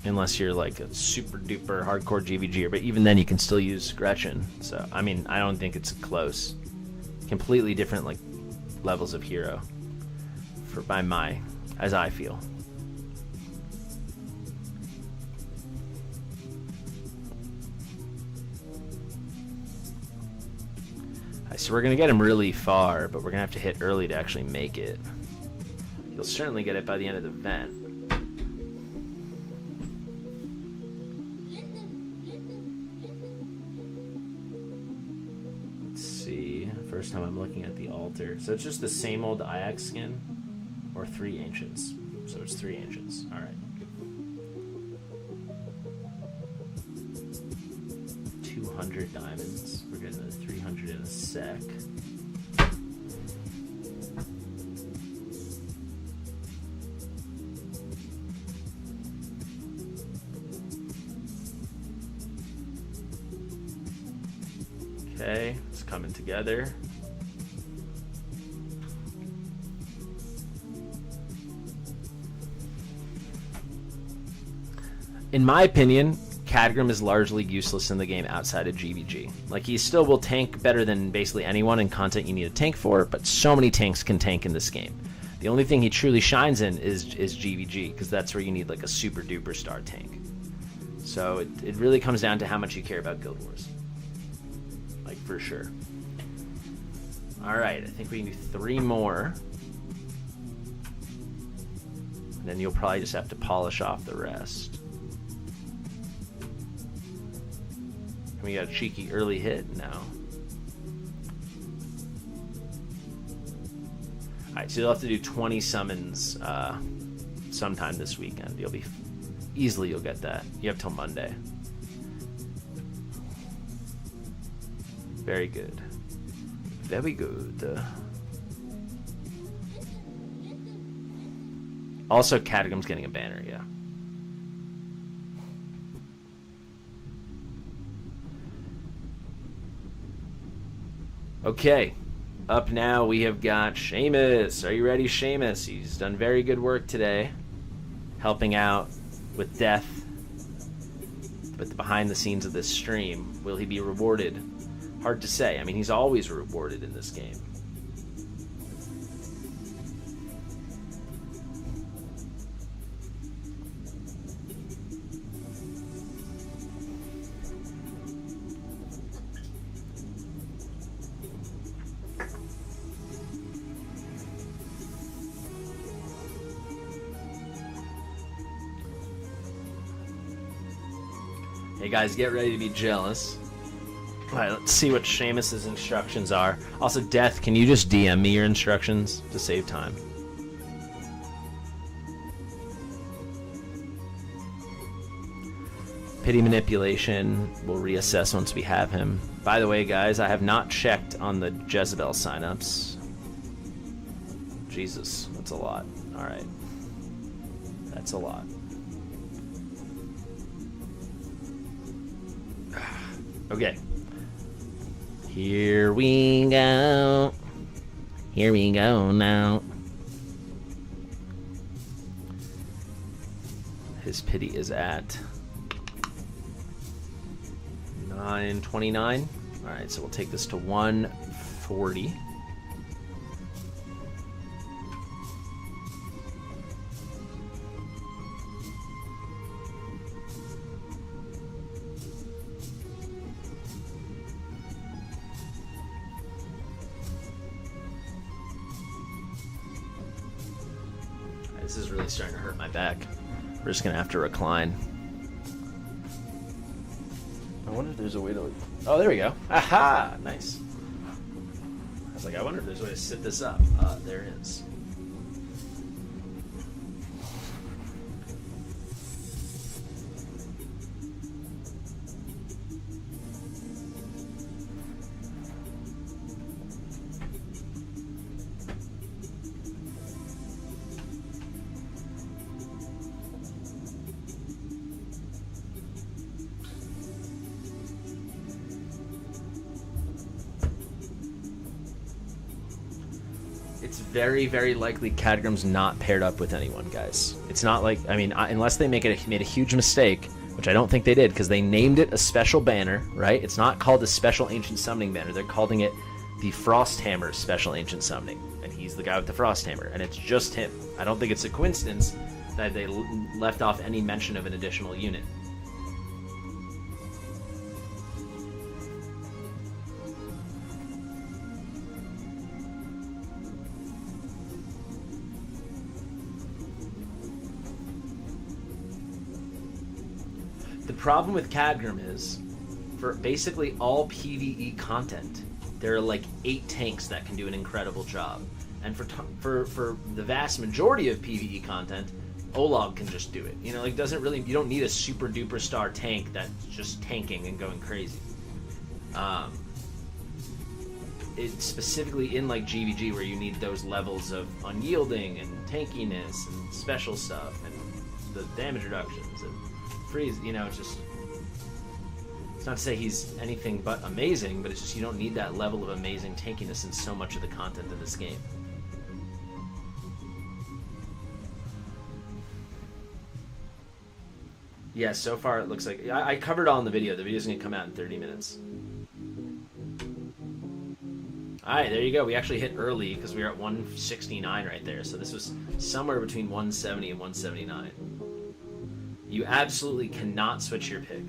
Unless you're like a super duper hardcore GVGer. But even then you can still use Gretchen. So, I mean, I don't think it's close. Completely different like levels of hero. As I feel. So we're going to get him really far, but we're going to have to hit early to actually make it. You'll certainly get it by the end of the event. Let's see. First time I'm looking at the altar. So it's just the same old Ajax skin? Or 3 Ancients. So it's 3 Ancients. Alright. 200 diamonds. We're getting to 300 in a sec. Okay, it's coming together. In my opinion, Khadgrim is largely useless in the game outside of GVG. Like, he still will tank better than basically anyone in content you need a tank for, but so many tanks can tank in this game. The only thing he truly shines in is GVG, because that's where you need like a super duper star tank. So it really comes down to how much you care about Guild Wars. Like, for sure. Alright, I think we can do 3 more. And then you'll probably just have to polish off the rest. We got a cheeky early hit now. Alright, so you'll have to do 20 summons sometime this weekend. You'll get that. You have till Monday. Very good. Very good. Also, Khadgrim's getting a banner, yeah. Okay, up now we have got Seamus. Are you ready, Seamus? He's done very good work today, helping out with death, but the behind the scenes of this stream. Will he be rewarded? Hard to say. I mean, he's always rewarded in this game. Hey guys, get ready to be jealous. Alright, let's see what Seamus's instructions are. Also, Death, can you just DM me your instructions to save time? Pity manipulation, we'll reassess once we have him. By the way, guys, I have not checked on the Jezebel signups. Jesus, that's a lot. Alright. That's a lot. Okay. Here we go. Here we go now. His pity is at 929. Alright, so we'll take this to 140. This is really starting to hurt my back. We're just gonna have to recline. I wonder if there's a way to... Oh, there we go. Aha! Nice. I was like, I wonder if there's a way to sit this up. There it is. very, very likely Cadgram's not paired up with anyone, guys. It's not like, I mean, unless they made a huge mistake, which I don't think they did, because they named it a special banner, right? It's not called the Special Ancient Summoning Banner. They're calling it the Frosthammer Special Ancient Summoning, and he's the guy with the Frosthammer, and it's just him. I don't think it's a coincidence that they left off any mention of an additional unit. The problem with Cadgram is, for basically all PvE content, there are like 8 tanks that can do an incredible job. And for the vast majority of PvE content, Olog can just do it. You know, like you don't need a super duper star tank that's just tanking and going crazy. It's specifically in like GVG where you need those levels of unyielding and tankiness and special stuff and the damage reductions and freeze. You know, it's not to say he's anything but amazing, but it's just you don't need that level of amazing tankiness in so much of the content in this game. Yeah, so far it looks like... I covered it all in the video. The video's going to come out in 30 minutes. Alright, there you go. We actually hit early because we were at 169 right there. So this was somewhere between 170 and 179. You absolutely cannot switch your pick.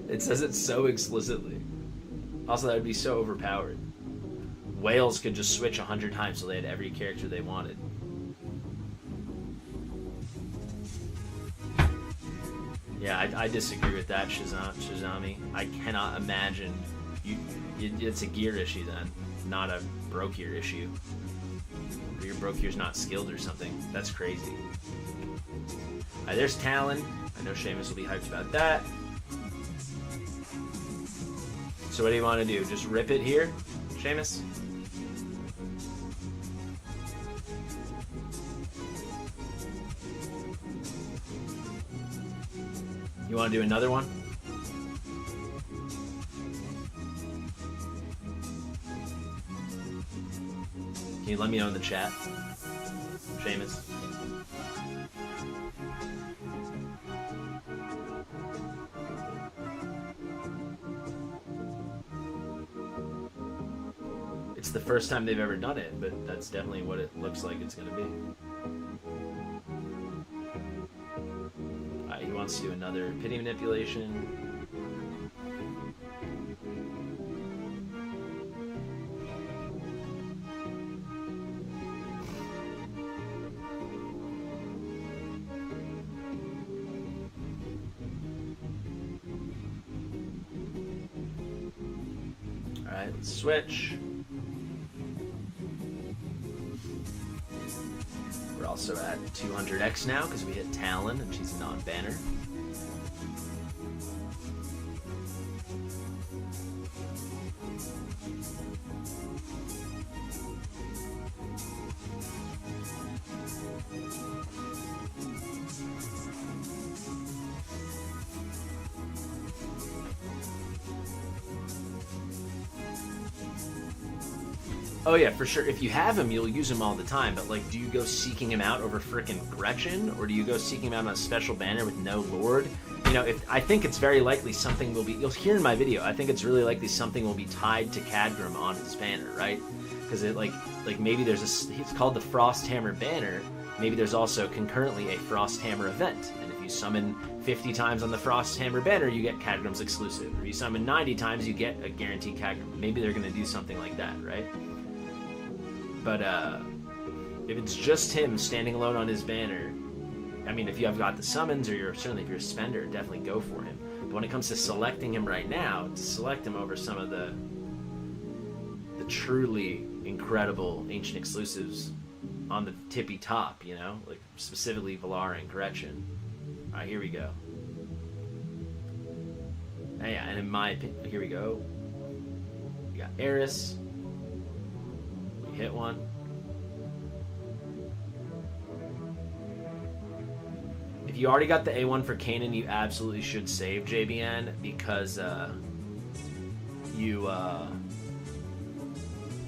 It says it so explicitly. Also, that would be so overpowered. Whales could just switch 100 times so they had every character they wanted. Yeah, I disagree with that, Shazami. I cannot imagine. It's a gear issue then, not a broke gear issue. Or your broke gear's not skilled or something. That's crazy. Alright, there's Talon. I know Seamus will be hyped about that. So what do you want to do? Just rip it here, Seamus? You want to do another one? Can you let me know in the chat, Seamus? It's the first time they've ever done it, but that's definitely what it looks like it's going to be. He wants to do another pity manipulation. Alright, let's switch. We're also at 200x now because we hit Talon and she's a non-banner. Oh yeah, for sure. If you have him, you'll use him all the time. But like, do you go seeking him out over frickin' Gretchen, or do you go seeking him out on a special banner with no Lord? You know, I think it's very likely something will be. You'll hear in my video. I think it's really likely something will be tied to Cadgram on his banner, right? Because it like maybe there's a. It's called the Frosthammer banner. Maybe there's also concurrently a Frosthammer event, and if you summon 50 times on the Frosthammer banner, you get Cadgram's exclusive. Or you summon 90 times, you get a guaranteed Cadgram. Maybe they're gonna do something like that, right? But if it's just him standing alone on his banner, I mean, if you have got the summons, or if you're a spender, definitely go for him. But when it comes to selecting him right now, to select him over some of the truly incredible ancient exclusives on the tippy top, you know, like specifically Valar and Gretchen. All right, here we go. And yeah, and in my opinion, here we go. We got Eris. Hit one. If you already got the A1 for CAINAN, you absolutely should save JBN because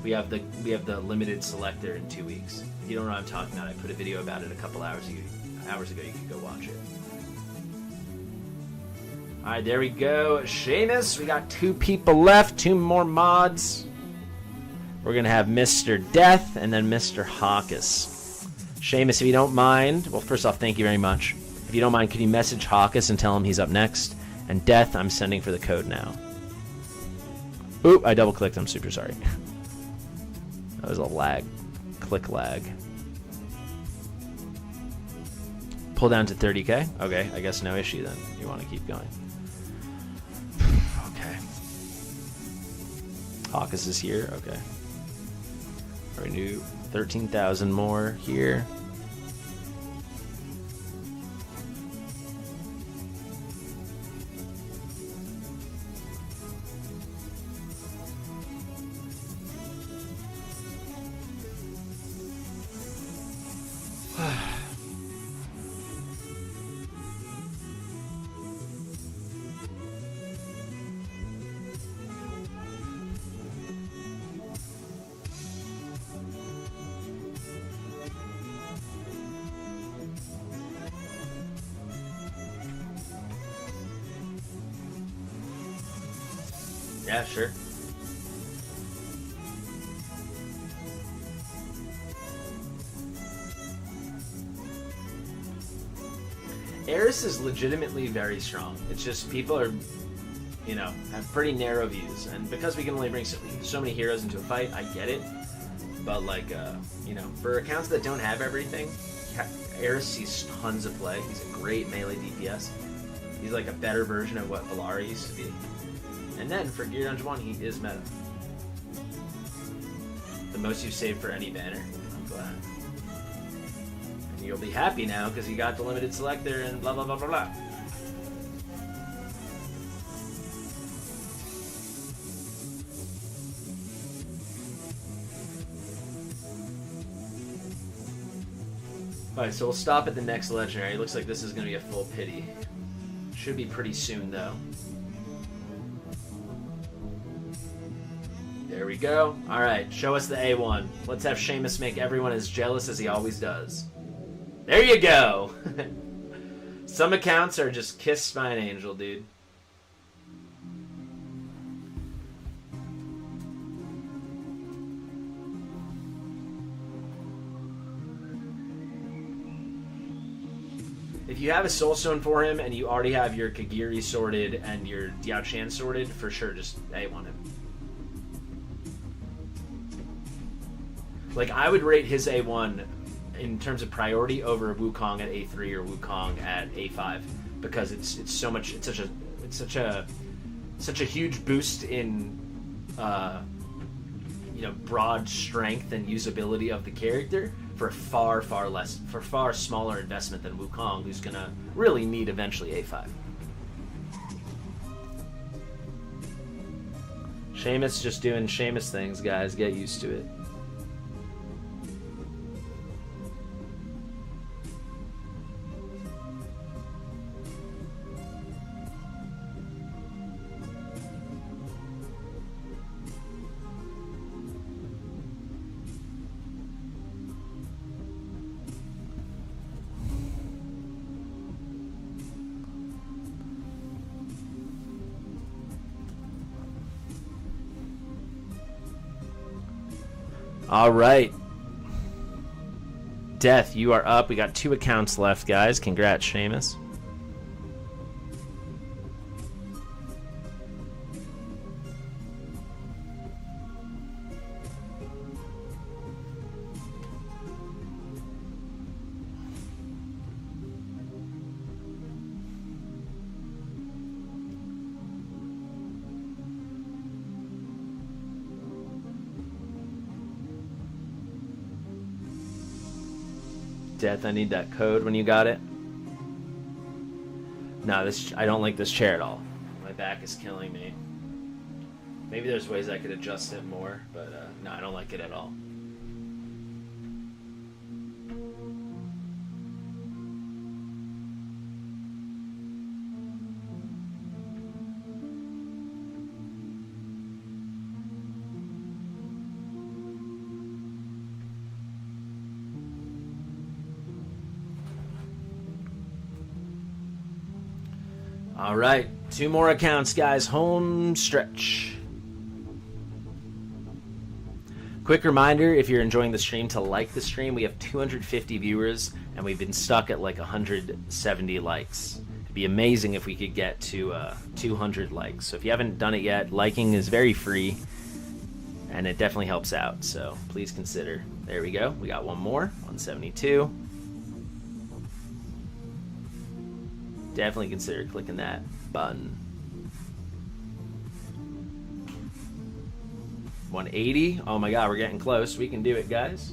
We have the limited selector in 2 weeks. If you don't know what I'm talking about, I put a video about it a couple hours ago. You can go watch it. All right, there we go. Seamus, we got 2 people left, 2 more mods. We're gonna have Mr. Death and then Mr. Hawkus. Seamus, if you don't mind, well, first off, thank you very much. If you don't mind, could you message Hawkus and tell him he's up next? And Death, I'm sending for the code now. Oop, I double clicked. I'm super sorry. That was a lag. Click lag. Pull down to 30K? Okay, I guess no issue then. You want to keep going. Okay. Hawkus is here? Okay. Renew 13,000 more here. Yeah, sure. Eris is legitimately very strong. It's just people are, you know, have pretty narrow views, and because we can only bring so many heroes into a fight, I get it. But like, you know, for accounts that don't have everything, Eris sees tons of play. He's a great melee DPS. He's like a better version of what Valari used to be. And then for Gear Dungeon 1, he is meta. The most you've saved for any banner. I'm glad. And you'll be happy now because you got the limited selector and blah blah blah blah blah. Alright, so we'll stop at the next legendary. It looks like this is going to be a full pity. Should be pretty soon though. There we go. Alright, show us the A1. Let's have Seamus make everyone as jealous as he always does. There you go! Some accounts are just kissed by an angel, dude. If you have a Soulstone for him and you already have your Kagiri sorted and your Diao Chan sorted, for sure just A1 him. Like, I would rate his A1 in terms of priority over Wukong at A3 or Wukong at A5 because it's such a huge boost in you know, broad strength and usability of the character for far smaller investment than Wukong, who's gonna really need eventually A5. Seamus just doing Seamus things, guys. Get used to it. All right. Death, you are up. We got 2 accounts left, guys. Congrats, Seamus. Death, I need that code when you got it. No, I don't like this chair at all. My back is killing me. Maybe there's ways I could adjust it more, but no, I don't like it at all. All right, 2 more accounts, guys. Home stretch. Quick reminder, if you're enjoying the stream, to like the stream. We have 250 viewers, and we've been stuck at like 170 likes. It'd be amazing if we could get to 200 likes. So if you haven't done it yet, liking is very free, and it definitely helps out. So please consider. There we go. We got one more, 172. Definitely consider clicking that button. 180. Oh my god, we're getting close. We can do it, guys.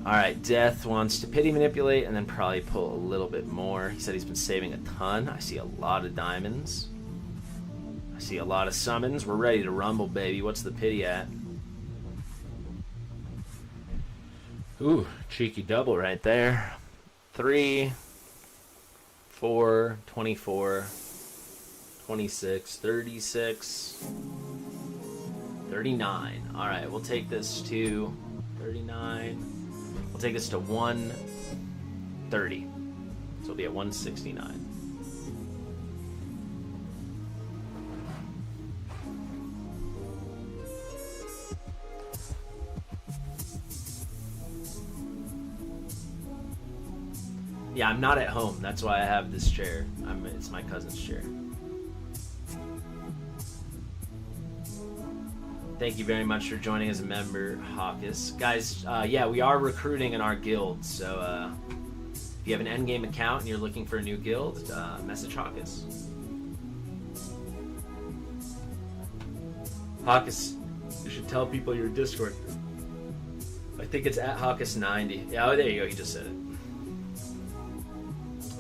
Alright, Death wants to pity manipulate and then probably pull a little bit more. He said he's been saving a ton. I see a lot of diamonds. I see a lot of summons. We're ready to rumble, baby. What's the pity at? Ooh, cheeky double right there. 3, 4, 24, 26, 36, 39. Alright, we'll take this to 39. We'll take this to 130. So we'll be at 169. Yeah, I'm not at home. That's why I have this chair. It's my cousin's chair. Thank you very much for joining as a member, Hawkus. Guys, yeah, we are recruiting in our guild, so if you have an endgame account and you're looking for a new guild, message Hawkus. Hawkus, you should tell people your Discord. I think it's at Hawkus90. Yeah, oh, there you go, he just said it.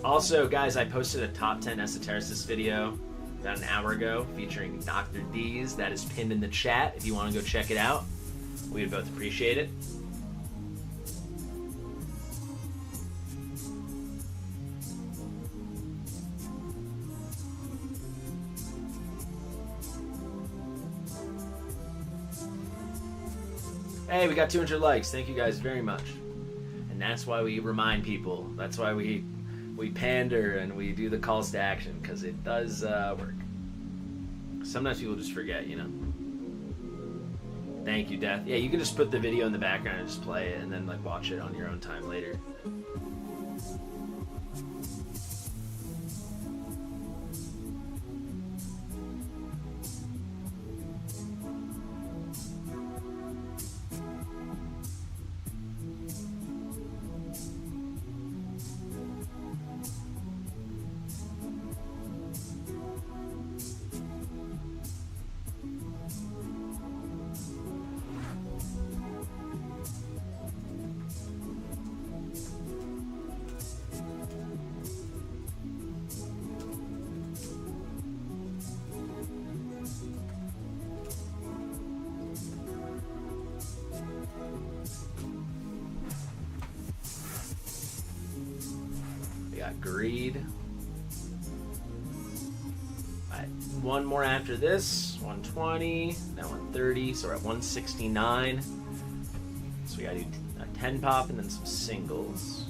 Also, guys, I posted a top 10 esotericist video about an hour ago featuring Dr. D's. That is pinned in the chat if you want to go check it out. We would both appreciate it. Hey, we got 200 likes. Thank you guys very much. And that's why we remind people. That's why we pander and we do the calls to action, because it does work. Sometimes people just forget, you know. Thank you, Death. Yeah, you can just put the video in the background and just play it and then like watch it on your own time later. Greed. Alright, one more after this. 120, now 130, so we're at 169. So we gotta do a 10 pop and then some singles.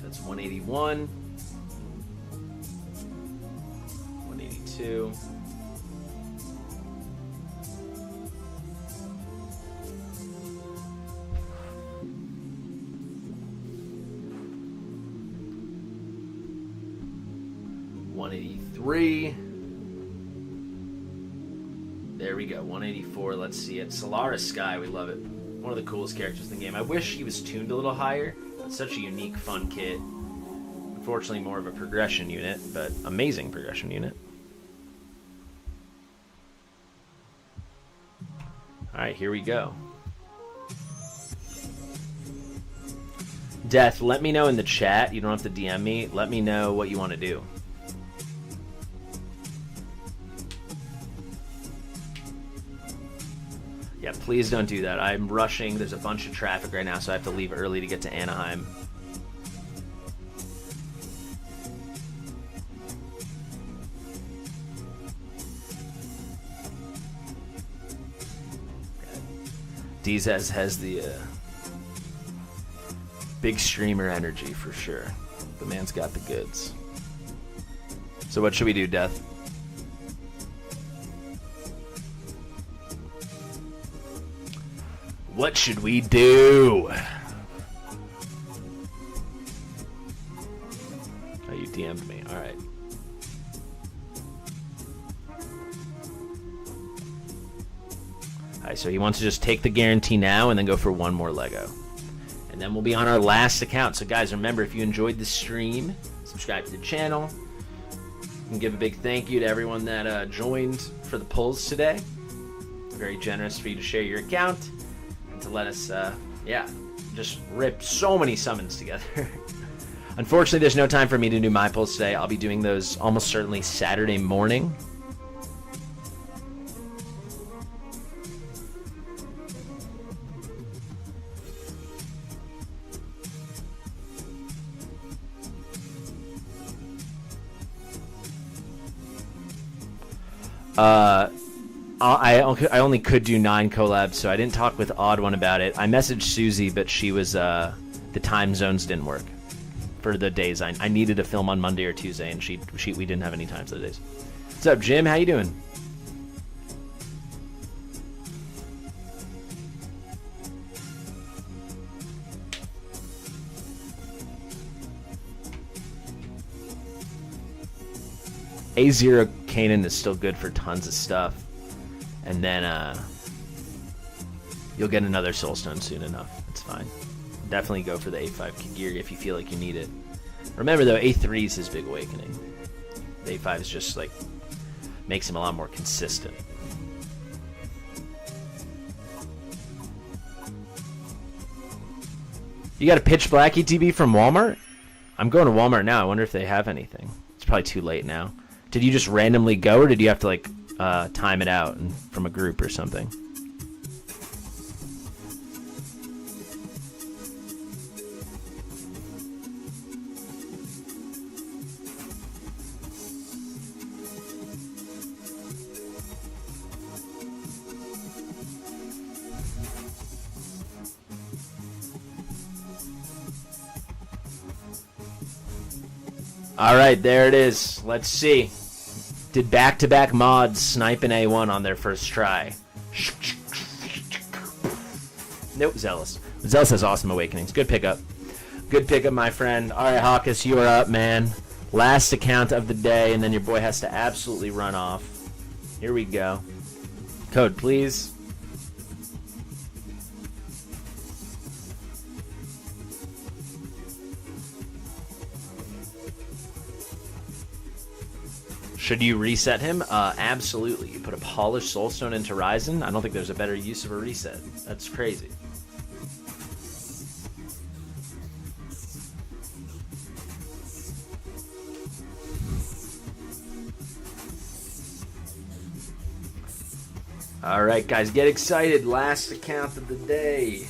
That's 181. 182. 183. There we go, 184. Let's see it. Solaris Sky, we love it. One of the coolest characters in the game. I wish he was tuned a little higher. It's such a unique, fun kit. Unfortunately, more of a progression unit, but amazing progression unit. Alright, here we go. Death, let me know in the chat. You don't have to DM me. Let me know what you want to do. Yeah, please don't do that. I'm rushing. There's a bunch of traffic right now, so I have to leave early to get to Anaheim. Dizaz has the big streamer energy for sure. The man's got the goods. So what should we do, Death? What should we do? Oh, you DM'd me. All right. Alright, so he wants to just take the guarantee now and then go for one more Lego. And then we'll be on our last account. So guys, remember, if you enjoyed the stream, subscribe to the channel. And give a big thank you to everyone that joined for the polls today. Very generous for you to share your account. And to let us, just rip so many summons together. Unfortunately, there's no time for me to do my polls today. I'll be doing those almost certainly Saturday morning. I only could do 9 collabs, so I didn't talk with Odd One about it. I messaged Susie, but she was the time zones didn't work for the days. I needed to film on Monday or Tuesday, and we didn't have any times those days. What's up, Jim? How you doing? A0 CAINAN is still good for tons of stuff. And then you'll get another Soulstone soon enough. It's fine. Definitely go for the A5 gear if you feel like you need it. Remember though, A3 is his big awakening. The A5 is just like makes him a lot more consistent. You got a pitch black ETB from Walmart? I'm going to Walmart now. I wonder if they have anything. It's probably too late now. Did you just randomly go, or did you have to like time it out from a group or something? All right, there it is. Let's see. Did back-to-back mods snipe an A1 on their first try? Nope, Zealous. Zealous has awesome awakenings. Good pickup. Good pickup, my friend. All right, Hawkus, you are up, man. Last account of the day, and then your boy has to absolutely run off. Here we go. Code, please. Should you reset him? Absolutely. You put a polished soulstone into Ryzen. I don't think there's a better use of a reset. That's crazy. All right, guys, get excited. Last account of the day.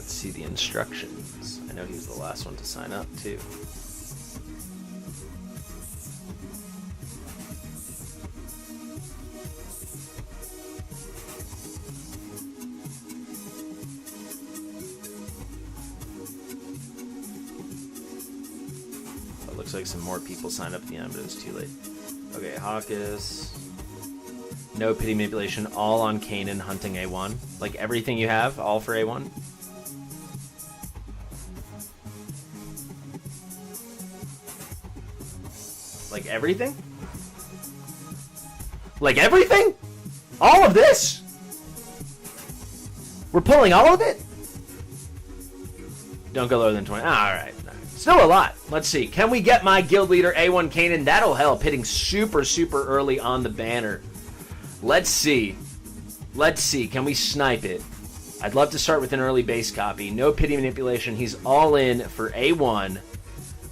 See the instructions. I know he was the last one to sign up too. It looks like some more people signed up at the end, but it's too late. Okay, Hawkus. No pity manipulation, all on CAINAN hunting A1. Like everything you have, all for A1. Like everything? Like everything? All of this? We're pulling all of it? Don't go lower than 20. All right. Still a lot. Let's see. Can we get my guild leader, A1 CAINAN? That'll help. Hitting super, super early on the banner. Let's see. Let's see. Can we snipe it? I'd love to start with an early base copy. No pity manipulation. He's all in for A1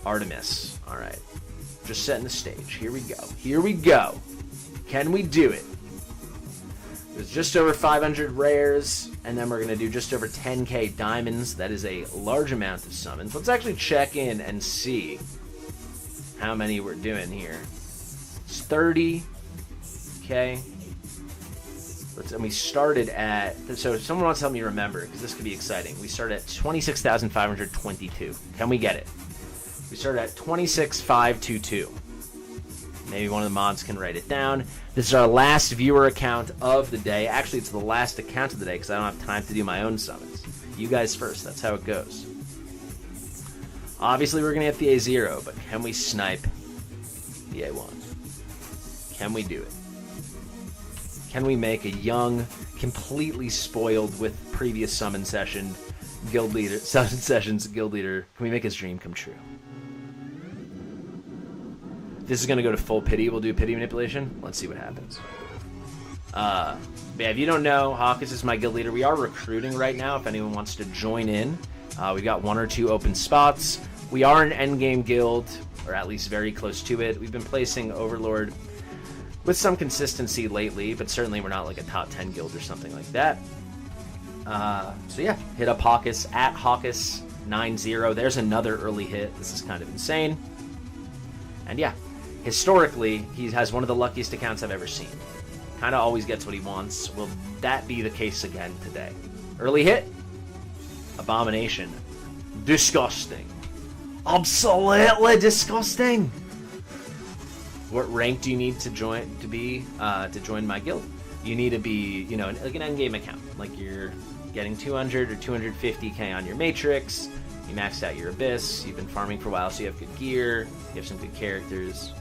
Artemis. All right. Just setting the stage. Here we go. Here we go. Can we do it? There's just over 500 rares, and then we're going to do just over 10k diamonds. That is a large amount of summons. Let's actually check in and see how many we're doing here. It's 30. Okay. And we started at, so if someone wants to help me remember, because this could be exciting. We started at 26,522. Can we get it? We started at 26,522. Maybe one of the mods can write it down. This is our last viewer account of the day. Actually, it's the last account of the day because I don't have time to do my own summons. You guys first. That's how it goes. Obviously, we're going to get the A0, but can we snipe the A1? Can we do it? Can we make a young, completely spoiled with previous summon sessions guild leader? Can we make his dream come true? This is going to go to full pity. We'll do pity manipulation. Let's see what happens. Yeah, if you don't know, Hawkins is my guild leader. We are recruiting right now if anyone wants to join in. We've got 1 or 2 open spots. We are an endgame guild, or at least very close to it. We've been placing Overlord with some consistency lately, but certainly we're not like a top 10 guild or something like that. So yeah, hit up Hawkins at Hawkins90. There's another early hit. This is kind of insane. And yeah, historically, he has one of the luckiest accounts I've ever seen. Kind of always gets what he wants. Will that be the case again today? Early hit? Abomination. Disgusting. Absolutely disgusting. What rank do you need to join my guild? You need to be, you know, like an endgame account. Like you're getting 200 or 250k on your Matrix. You maxed out your Abyss. You've been farming for a while, so you have good gear. You have some good characters.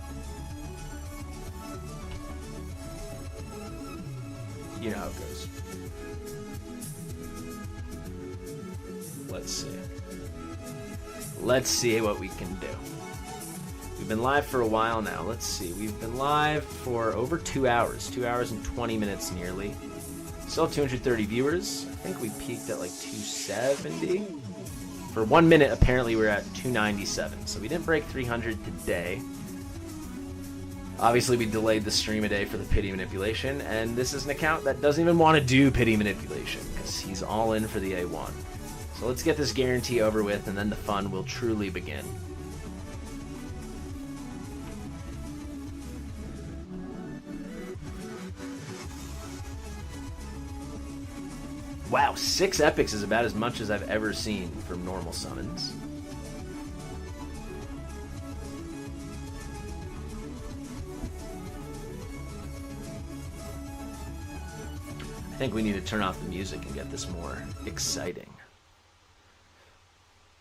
You know how it goes. Let's see. Let's see what we can do. We've been live for a while now. Let's see. We've been live for over 2 hours. 2 hours and 20 minutes nearly. Still have 230 viewers. I think we peaked at like 270. For 1 minute, apparently we're at 297. So we didn't break 300 today. Obviously, we delayed the stream a day for the pity manipulation. And this is an account that doesn't even want to do pity manipulation because he's all in for the A1. So let's get this guarantee over with, and then the fun will truly begin. Wow, 6 epics is about as much as I've ever seen from normal summons. I think we need to turn off the music and get this more exciting.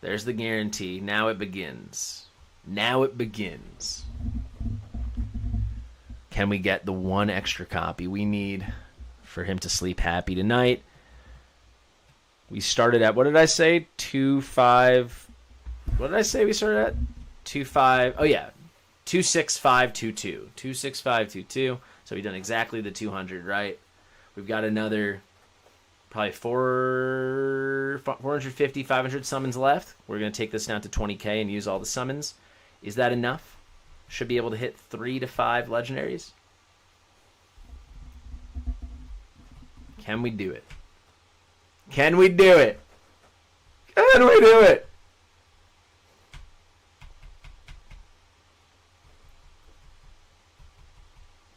There's the guarantee. Now it begins. Now it begins. Can we get the 1 extra copy we need for him to sleep happy tonight? We started at, what did I say? 2.5. What did I say we started at? 2.5. Oh, yeah. 26522. 26522. So we've done exactly the 200, right? We've got another probably 450, 500 summons left. We're going to take this down to 20k and use all the summons. Is that enough? Should be able to hit 3 to 5 legendaries. Can we do it? Can we do it? Can we do it?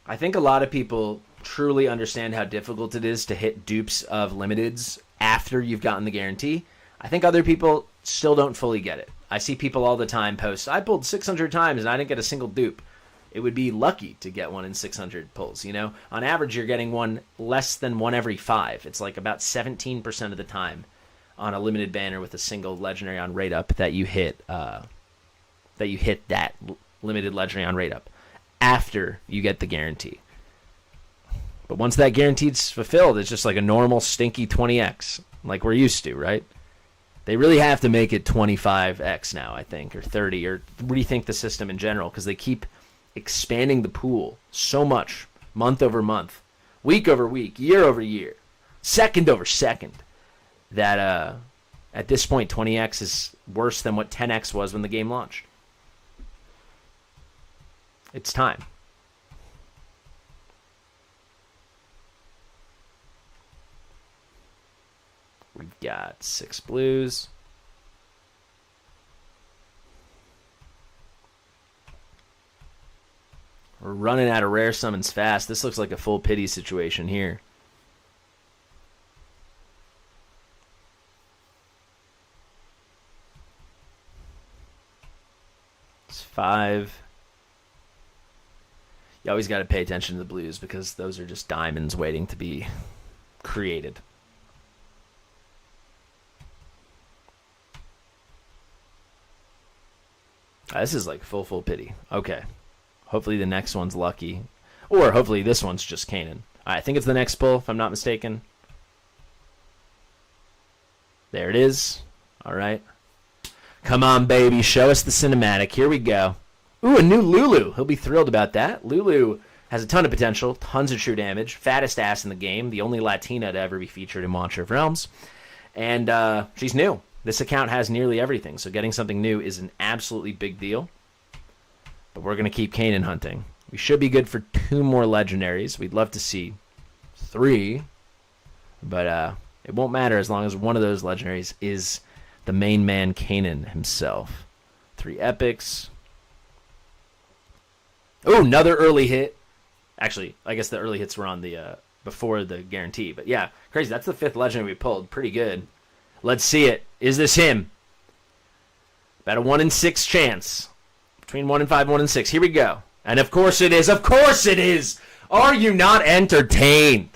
I think a lot of people truly understand how difficult it is to hit dupes of limiteds after you've gotten the guarantee. I think other people still don't fully get it. I see people all the time post, I pulled 600 times and I didn't get a single dupe. It would be lucky to get 1 in 600 pulls, you know? On average, you're getting one less than 1 every 5. It's like about 17% of the time on a limited banner with a single legendary on rate up that you hit that limited legendary on rate up after you get the guarantee. But once that guarantee's fulfilled, it's just like a normal stinky 20x. like we're used to, right? They really have to make it 25x now, I think, or 30, or rethink the system in general, because they keep expanding the pool so much, month over month, week over week, year over year, second over second, that at this point 20x is worse than what 10x was when the game launched. It's time. We've got 6 blues. We're running out of rare summons fast. This looks like a full pity situation here. It's 5. You always got to pay attention to the blues because those are just diamonds waiting to be created. This is like full pity. Okay. Hopefully the next one's lucky. Or hopefully this one's just CAINAN. I think it's the next pull, if I'm not mistaken. There it is. All right. Come on, baby. Show us the cinematic. Here we go. Ooh, a new Lulu. He'll be thrilled about that. Lulu has a ton of potential, tons of true damage, fattest ass in the game, the only Latina to ever be featured in Watcher of Realms. And she's new. This account has nearly everything, so getting something new is an absolutely big deal. But we're going to keep CAINAN hunting. We should be good for 2 more legendaries. We'd love to see 3, but it won't matter as long as one of those legendaries is the main man CAINAN himself. 3 epics. Oh, another early hit. Actually, I guess the early hits were on the before the guarantee. But yeah, crazy. That's the 5th legendary we pulled. Pretty good. Let's see it. Is this him? About a 1 in 6 chance. Between 1 in 5, 1 in 6. Here we go. And of course it is. Of course it is. Are you not entertained?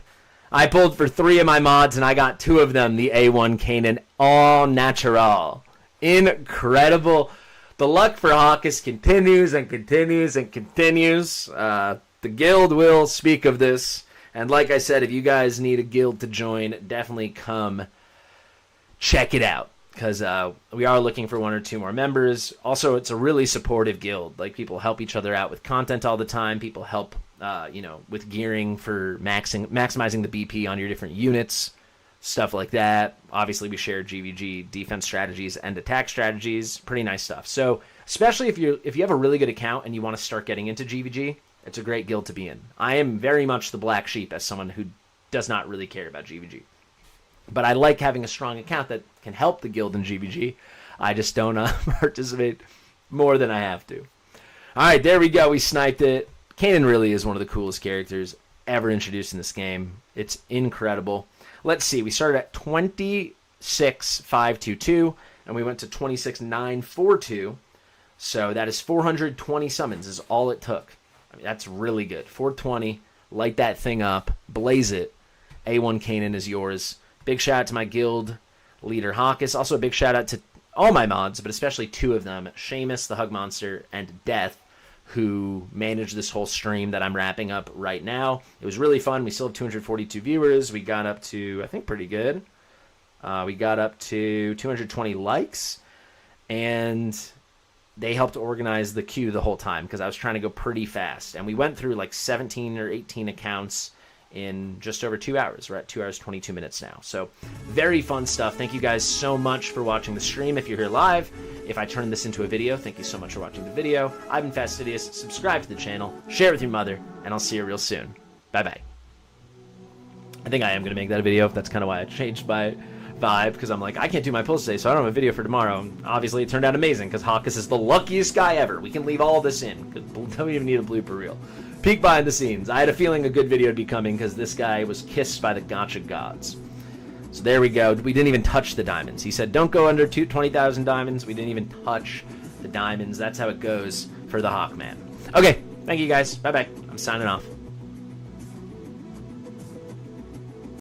I pulled for 3 of my mods and I got 2 of them. The A1 CAINAN all natural. Incredible. The luck for Hawkus continues and continues and continues. The guild will speak of this. And like I said, if you guys need a guild to join, definitely come check it out. Because we are looking for 1 or 2 more members. Also, it's a really supportive guild. Like, people help each other out with content all the time. People help, with gearing for maximizing the BP on your different units. Stuff like that. Obviously, we share GVG defense strategies and attack strategies. Pretty nice stuff. So, especially if you have a really good account and you want to start getting into GVG, it's a great guild to be in. I am very much the black sheep as someone who does not really care about GVG. But I like having a strong account that can help the guild in GVG. I just don't participate more than I have to. All right, there we go. We sniped it. CAINAN really is one of the coolest characters ever introduced in this game. It's incredible. Let's see. We started at 26,522, and we went to 26,942. So that is 420 summons is all it took. I mean, that's really good. 420. Light that thing up. Blaze it. A1 CAINAN is yours. Big shout out to my guild leader, Hawkus. Also a big shout out to all my mods, but especially 2 of them, Seamus, the Hug Monster, and Death, who managed this whole stream that I'm wrapping up right now. It was really fun. We still have 242 viewers. We got up to, I think, pretty good. We got up to 220 likes, and they helped organize the queue the whole time because I was trying to go pretty fast. And we went through like 17 or 18 accounts in just over 2 hours. We're at 2 hours, 22 minutes now. So very fun stuff. Thank you guys so much for watching the stream. If you're here live, if I turn this into a video, thank you so much for watching the video. I've been Fastidious. Subscribe to the channel, share it with your mother, and I'll see you real soon. Bye-bye. I think I am going to make that a video. That's kind of why I changed my vibe, because I'm like, I can't do my pulls today, so I don't have a video for tomorrow. And obviously, it turned out amazing, because Hawkus is the luckiest guy ever. We can leave all this in. Don't even need a blooper reel. Peek behind the scenes. I had a feeling a good video would be coming because this guy was kissed by the gacha gods. So there we go. We didn't even touch the diamonds. He said, don't go under 20,000 diamonds. We didn't even touch the diamonds. That's how it goes for the Hawkman. Okay, thank you guys. Bye-bye. I'm signing off.